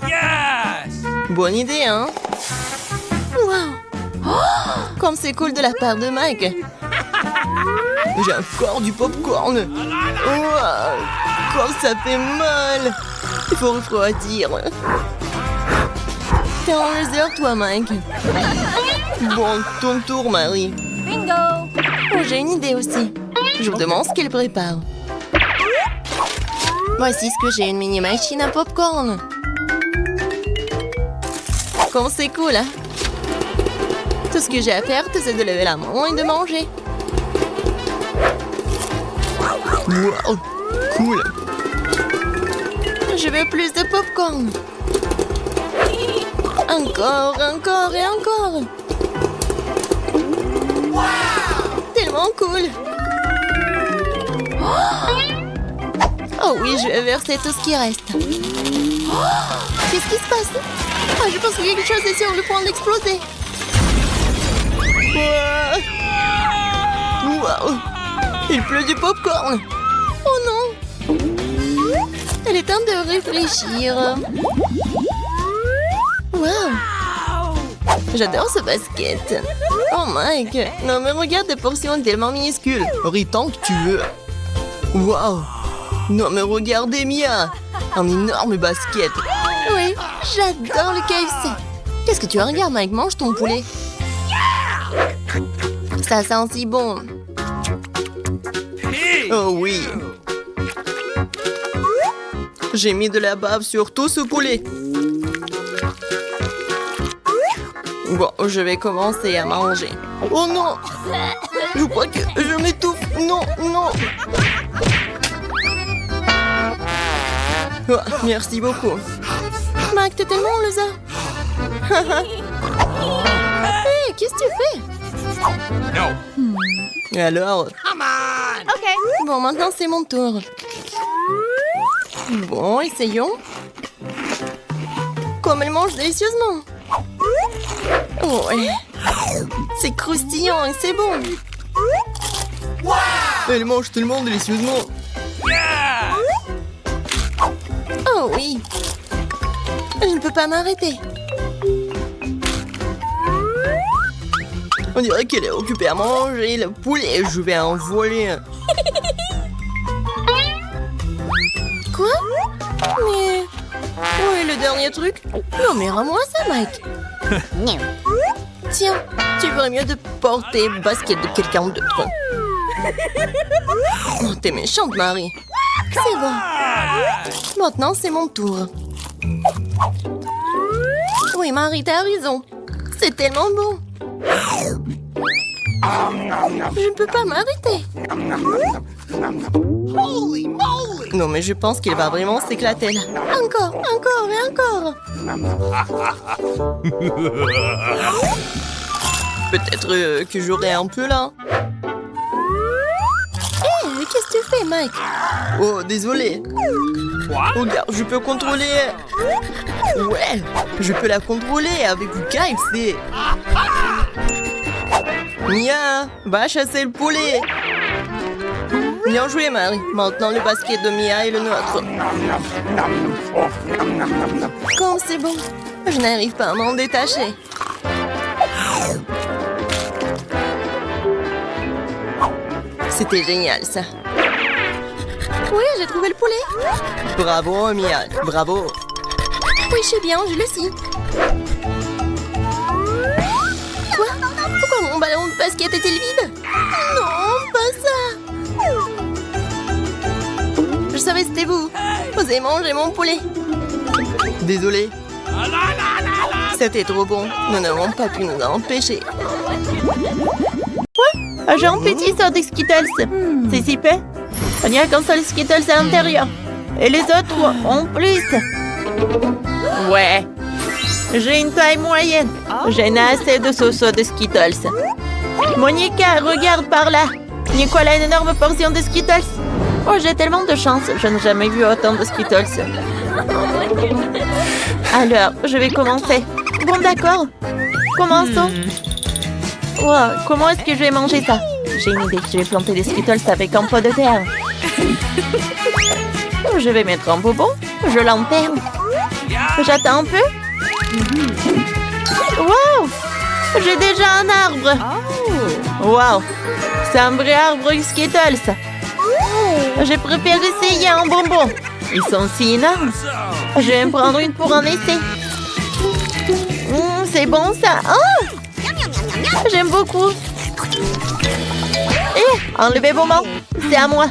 Yes! Bonne idée, hein? Wow! Oh, comme c'est cool de la part de Mike. J'ai encore du popcorn. Wow! Comme ça fait mal. Il faut refroidir. T'es en réserve, toi, Mike. Bon, ton tour, Marie. Bingo. Oh, j'ai une idée aussi. Je vous demande ce qu'elle prépare. Voici ce que j'ai, une mini machine à popcorn. Comme c'est cool, hein? Tout ce que j'ai à faire, c'est de lever la main et de manger. Wow, cool. Je veux plus de popcorn. Encore, encore et encore. Tellement cool. Oh oui, je vais verser tout ce qui reste. Qu'est-ce qui se passe? Ah, je pense que quelque chose est sur le point d'exploser. Wow. Il pleut du popcorn. Oh non. Il est temps de réfléchir. Wow. J'adore ce basket. Oh Mike. Non mais regarde des portions tellement minuscules. Ris tant que tu veux. Wow. Non mais regardez Mia. Un énorme basket. Oui, j'adore le KFC. Qu'est-ce que tu regardes Mike? Mange ton poulet. Ça sent si bon. Oh oui. J'ai mis de la bave sur tout ce poulet. Bon, je vais commencer à manger. Oh non! Je crois que je m'étouffe. Non, non. Oh, merci beaucoup. Mike, t'es tellement loser. Hé, qu'est-ce que tu fais? No. Alors? Come on! OK. Bon, maintenant c'est mon tour. Bon, essayons. Comme elle mange délicieusement. Oh, ouais. C'est croustillant et c'est bon. Elle mange tellement délicieusement. Yeah! Oh oui. Je ne peux pas m'arrêter. On dirait qu'elle est occupée à manger le poulet. Je vais en voler un. Quoi? Mais... où est le dernier truc? Non mais rends-moi ça, Mike. Tiens, tu ferais mieux de porter le basket de quelqu'un d'autre. Oh, t'es méchante, Marie. C'est bon. Maintenant, c'est mon tour. Oui, Marie, t'as raison. C'est tellement bon. Je ne peux pas m'arrêter. Non, mais je pense qu'il va vraiment s'éclater là. Encore, encore et encore. Peut-être que j'aurai un peu là. Hé, qu'est-ce que tu fais, Mike? Oh, désolé. Regarde, je peux contrôler. Ouais, je peux la contrôler avec du KFC. Mia, va chasser le poulet. Bien joué, Marie. Maintenant, le basket de Mia est le nôtre. Quand c'est bon, je n'arrive pas à m'en détacher. C'était génial, ça. Oui, j'ai trouvé le poulet. Bravo, Mia. Bravo. Oui, je sais bien, je le sais. Quoi? Pourquoi mon ballon de basket est-il vide? Non, pas ça. Je savais que c'était vous. Osez manger mon poulet. Désolé. C'était trop bon. Nous n'avons pas pu nous en empêcher. Quoi? J'ai un petit saut de Skittles. C'est super. Il n'y a qu'un seul Skittles à l'intérieur. Et les autres en plus. Ouais. J'ai une taille moyenne. J'ai assez de sauce de Skittles. Monica, regarde par là. Nicole a une énorme portion de Skittles. Oh, j'ai tellement de chance. Je n'ai jamais vu autant de Skittles. Alors, je vais commencer. Bon, d'accord. Commençons. Wow, comment est-ce que je vais manger ça? J'ai une idée. Je vais planter des Skittles avec un pot de terre. Je vais mettre un bonbon. Je l'enterre. J'attends un peu. Wow! J'ai déjà un arbre. Wow! C'est un vrai arbre Skittles. J'ai préféré essayer un bonbon. Ils sont si énormes. Je vais me prendre une pour un essai. C'est bon ça. Oh! J'aime beaucoup. Enlevez vos mains. C'est à moi.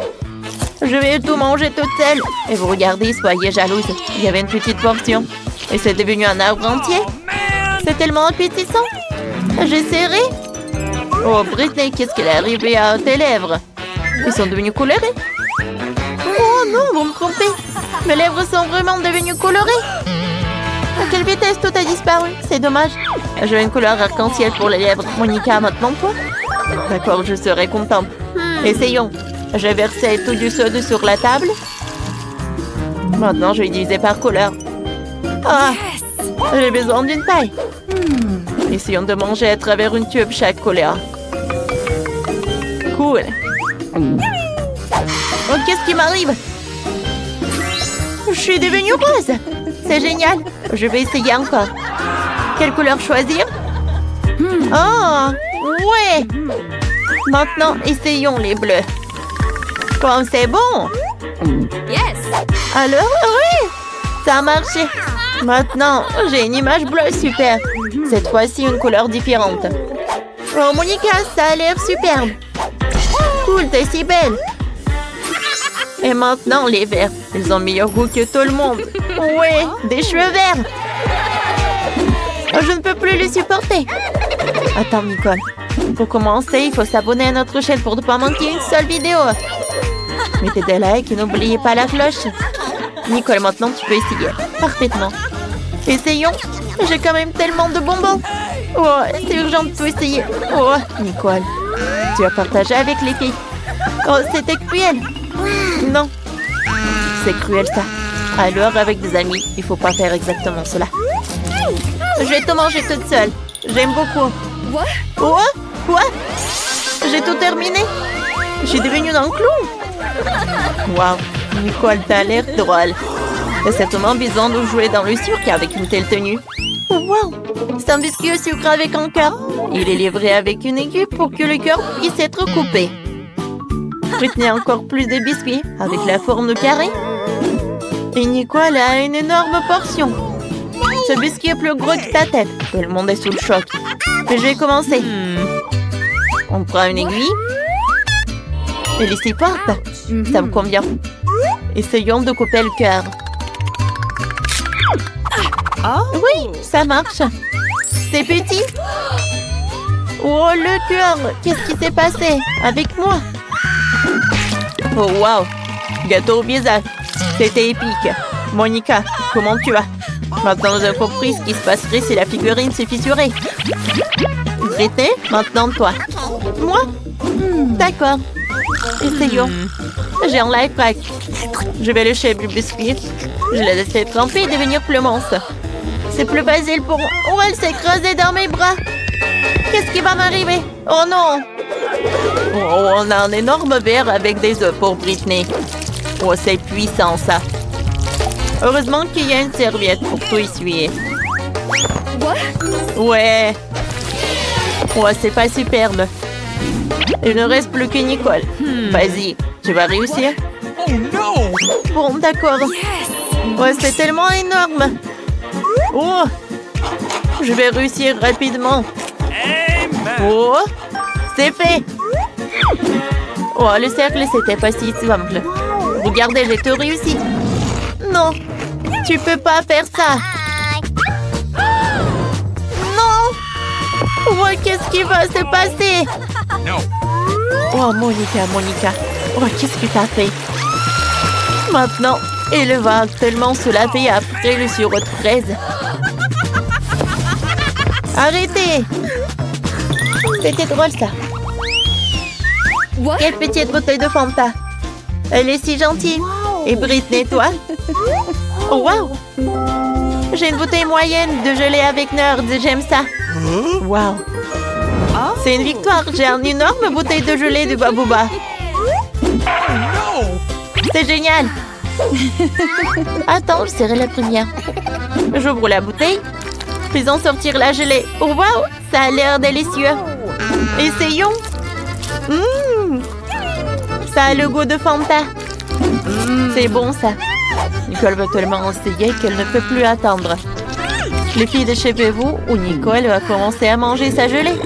Je vais tout manger toute seule. Et vous regardez, soyez jalouse. Il y avait une petite portion. Et c'est devenu un arbre entier. C'est tellement appétissant. J'ai serré. Oh, Britney, qu'est-ce qu'elle est arrivée à tes lèvres? Ils sont devenus colorés. Oh non, vous me trompez. Mes lèvres sont vraiment devenues colorées. À quelle vitesse tout a disparu? C'est dommage. J'ai une couleur arc-en-ciel pour les lèvres. Monica, maintenant toi? D'accord, je serai contente. Essayons. J'ai versé tout du soda sur la table. Maintenant, je vais diviser par couleur. Ah, j'ai besoin d'une taille. Essayons de manger à travers une tube chaque couleur. Cool. Oh, qu'est-ce qui m'arrive? Je suis devenue rose. C'est génial. Je vais essayer encore. Quelle couleur choisir? Oh, ouais. Maintenant, essayons les bleus. Comme c'est bon. Yes. Alors, oui, ça a marché. Maintenant, j'ai une image bleue super. Cette fois-ci, une couleur différente. Oh, Monica, ça a l'air superbe. Cool, t'es si belle. Et maintenant, les verts. Ils ont meilleur goût que tout le monde. Ouais, des cheveux verts. Je ne peux plus les supporter. Attends, Nicole. Pour commencer, il faut s'abonner à notre chaîne pour ne pas manquer une seule vidéo. Mettez des likes et n'oubliez pas la cloche. Nicole, maintenant, tu peux essayer. Parfaitement. Essayons. J'ai quand même tellement de bonbons. Oh, c'est urgent de tout essayer. Oh, Nicole. Tu as partagé avec les filles. Oh, c'était cruel. Non. C'est cruel, ça. Alors, avec des amis, il faut pas faire exactement cela. Je vais tout manger toute seule. J'aime beaucoup. Oh, quoi? J'ai tout terminé. Je suis devenue un clown. Waouh, Nicole, t'as l'air drôle. C'est tellement bizarre de jouer dans le cirque avec une telle tenue. Waouh, c'est un biscuit au sucre avec un cœur. Il est livré avec une aiguille pour que le cœur puisse être coupé. Britney a encore plus de biscuits avec la forme de carré. Et Nicole a une énorme portion. Ce biscuit est plus gros que ta tête. Tout le monde est sous le choc. Mais je vais commencer. On prend une aiguille. Elle est si forte. Ça me convient. Essayons de couper le cœur. Oui, ça marche. C'est petit. Oh, le cœur. Qu'est-ce qui s'est passé avec moi? Oh, wow. Gâteau au visage. C'était épique. Monica, comment tu vas? Maintenant, nous avons compris ce qui se passerait si la figurine se fissurait. Britney, maintenant toi. Moi? D'accord. Essayons. J'ai un life hack. Je vais lécher le biscuit. Je l'ai laissé tremper et devenir plus mince. C'est plus facile pour moi. Oh, elle s'est écrasée dans mes bras. Qu'est-ce qui va m'arriver? Oh non! Oh, on a un énorme verre avec des œufs pour Britney. Oh, c'est puissant, ça. Heureusement qu'il y a une serviette pour tout essuyer. Ouais. Oh, c'est pas superbe. Il ne reste plus que Nicole. Vas-y, tu vas réussir? Oh no! Bon, d'accord. Ouais, c'est tellement énorme. Oh! Je vais réussir rapidement. Amen! Oh! C'est fait! Oh, le cercle, c'était pas si simple. Regardez, j'ai tout réussi. Non! Tu peux pas faire ça! Non! Oh, qu'est-ce qui va se passer? No! Oh, Monica. Oh, qu'est-ce que t'as fait? Maintenant, il va tellement se laver après le sirop de fraise. Arrêtez! C'était drôle, ça. Quelle petite bouteille de Fanta. Elle est si gentille. Et Britney, toi? Oh, wow! J'ai une bouteille moyenne de gelée avec Nerd. J'aime ça. Wow! C'est une victoire. J'ai une énorme bouteille de gelée de Babouba. No! C'est génial! Attends, je serai la première. J'ouvre la bouteille. Faisons sortir la gelée. Oh, wow! Ça a l'air délicieux. Essayons. Ça a le goût de Fanta. C'est bon, ça. Nicole veut tellement essayer qu'elle ne peut plus attendre. Les filles de chez vous où Nicole va commencer à manger sa gelée.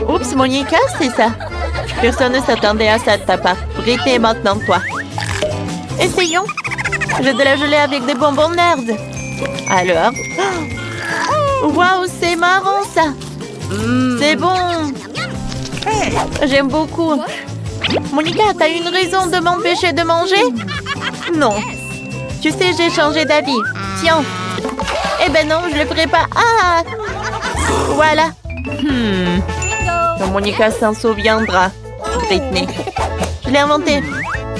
Oups, Monica, c'est ça. Personne ne s'attendait à ça de ta part. Britney, maintenant toi. Essayons. J'ai de la gelée avec des bonbons Nerd. Alors? Waouh, c'est marrant ça. C'est bon. J'aime beaucoup. Monica, t'as une raison de m'empêcher de manger? Non. Tu sais, j'ai changé d'avis. Tiens. Eh ben non, je le ferai pas. Ah! Voilà. Monica s'en souviendra. Britney. Je l'ai inventé.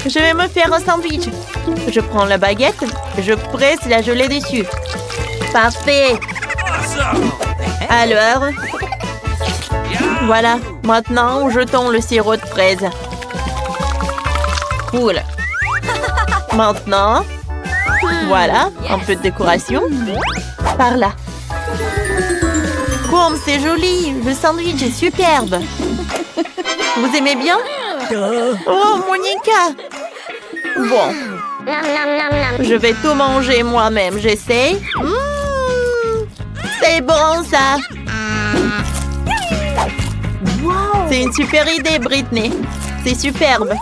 Je vais me faire un sandwich. Je prends la baguette, je presse la gelée dessus. Parfait. Awesome! Alors, voilà. Maintenant, jetons le sirop de fraise. Cool. Maintenant, voilà, un peu de décoration. Par là. Comme c'est joli. Le sandwich est superbe. Vous aimez bien? Oh, Monica! Bon. Je vais tout manger moi-même. J'essaie. C'est bon, ça. C'est une super idée, Britney. C'est superbe.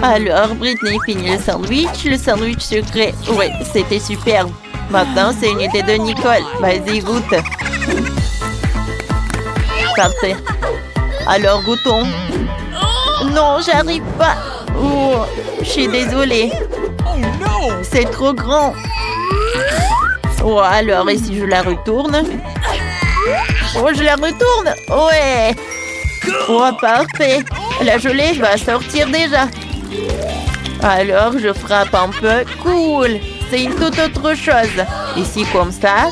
Alors, Britney finit le sandwich sucré. Oui, c'était superbe. Maintenant, c'est une idée de Nicole. Vas-y, goûte. Parfait. Alors, goûtons. Non, j'arrive pas. Oh, je suis désolée. Oh no! C'est trop grand. Oh, alors, et si je la retourne? Oh, je la retourne. Ouais. Oh, parfait. La gelée va sortir déjà. Alors, je frappe un peu. Cool. C'est une toute autre chose. Ici, comme ça.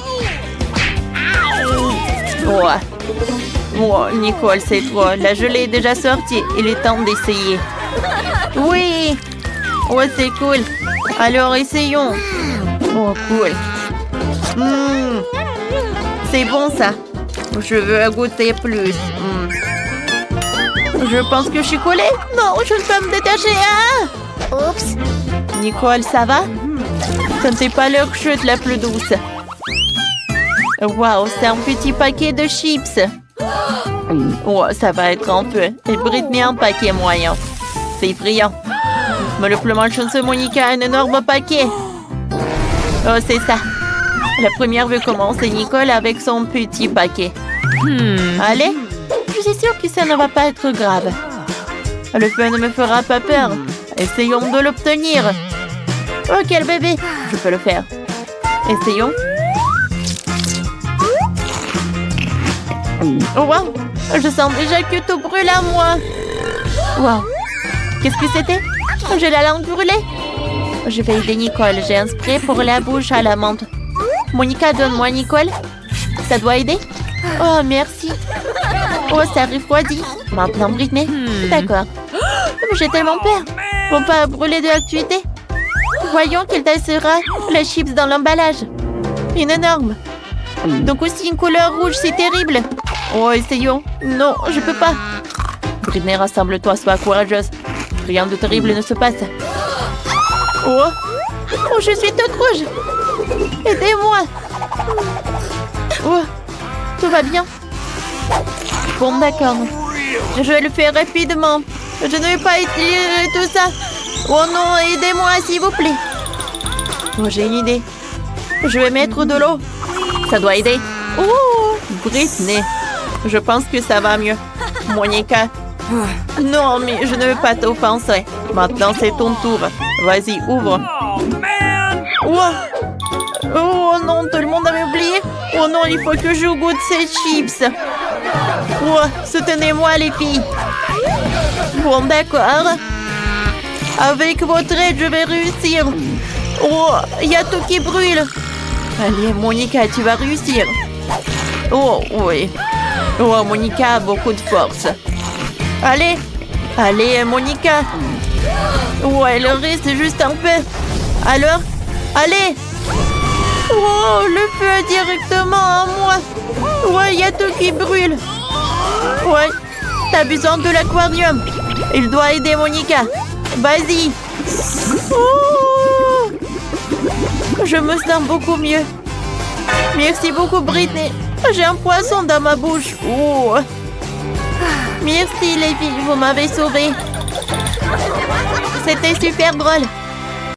Ouais. Oh, Nicole, c'est trop. La gelée est déjà sortie. Il est temps d'essayer. Oui. Oh, c'est cool. Alors, essayons. Oh, cool. C'est bon, ça. Je veux goûter plus. Je pense que je suis collée. Non, je ne peux me détacher. Ah! Oups. Nicole, ça va? Ce n'était pas leur chute la plus douce. Waouh, c'est un petit paquet de chips. Oh, ça va être un peu. Et Britney, un paquet moyen. C'est brillant. Mais le plus malchanceux, Monica, a un énorme paquet. Oh, c'est ça. La première veut commencer Nicole avec son petit paquet. Allez, je suis sûre que ça ne va pas être grave. Le feu ne me fera pas peur. Essayons de l'obtenir. Oh, quel bébé. Je peux le faire. Essayons. Oh, wow. Je sens déjà que tout brûle à moi. Wow. Qu'est-ce que c'était? J'ai la langue brûlée. Je vais aider Nicole. J'ai un spray pour la bouche à la menthe. Monica, donne-moi Nicole. Ça doit aider? Oh, merci. Oh, ça refroidit. Maintenant, Britney. D'accord. J'ai tellement peur. Faut pas brûler de l'activité. Voyons quelle taille sera la chips dans l'emballage. Une énorme. Donc aussi une couleur rouge, c'est terrible. Oh, essayons. Non, je peux pas. Britney, rassemble-toi, sois courageuse. Rien de terrible ne se passe. Oh, oh, je suis toute rouge. Aidez-moi. Oh, tout va bien. Bon, d'accord. Je vais le faire rapidement. Je ne vais pas utiliser tout ça. Oh non, aidez-moi, s'il vous plaît. Oh, j'ai une idée. Je vais mettre de l'eau. Ça doit aider. Oh, Britney. Je pense que ça va mieux. Monica. Non, mais je ne veux pas t'offenser. Maintenant, c'est ton tour. Vas-y, ouvre. Oh, man! Oh. Oh non, tout le monde avait oublié. Oh non, il faut que je goûte ces chips. Oh, soutenez-moi, les filles. Bon, d'accord. Avec votre aide, je vais réussir. Oh, il y a tout qui brûle. Allez, Monica, tu vas réussir. Oh, oui. Oh, Monica a beaucoup de force. Allez, allez, Monica. Oh, il reste juste un peu. Alors, allez. Oh, le feu est directement à moi. Ouais, il y a tout qui brûle. Ouais, t'as besoin de l'aquarium. Il doit aider Monica. Vas-y. Oh, je me sens beaucoup mieux. Merci beaucoup, Britney. J'ai un poisson dans ma bouche. Oh. Merci, les filles. Vous m'avez sauvée. C'était super drôle.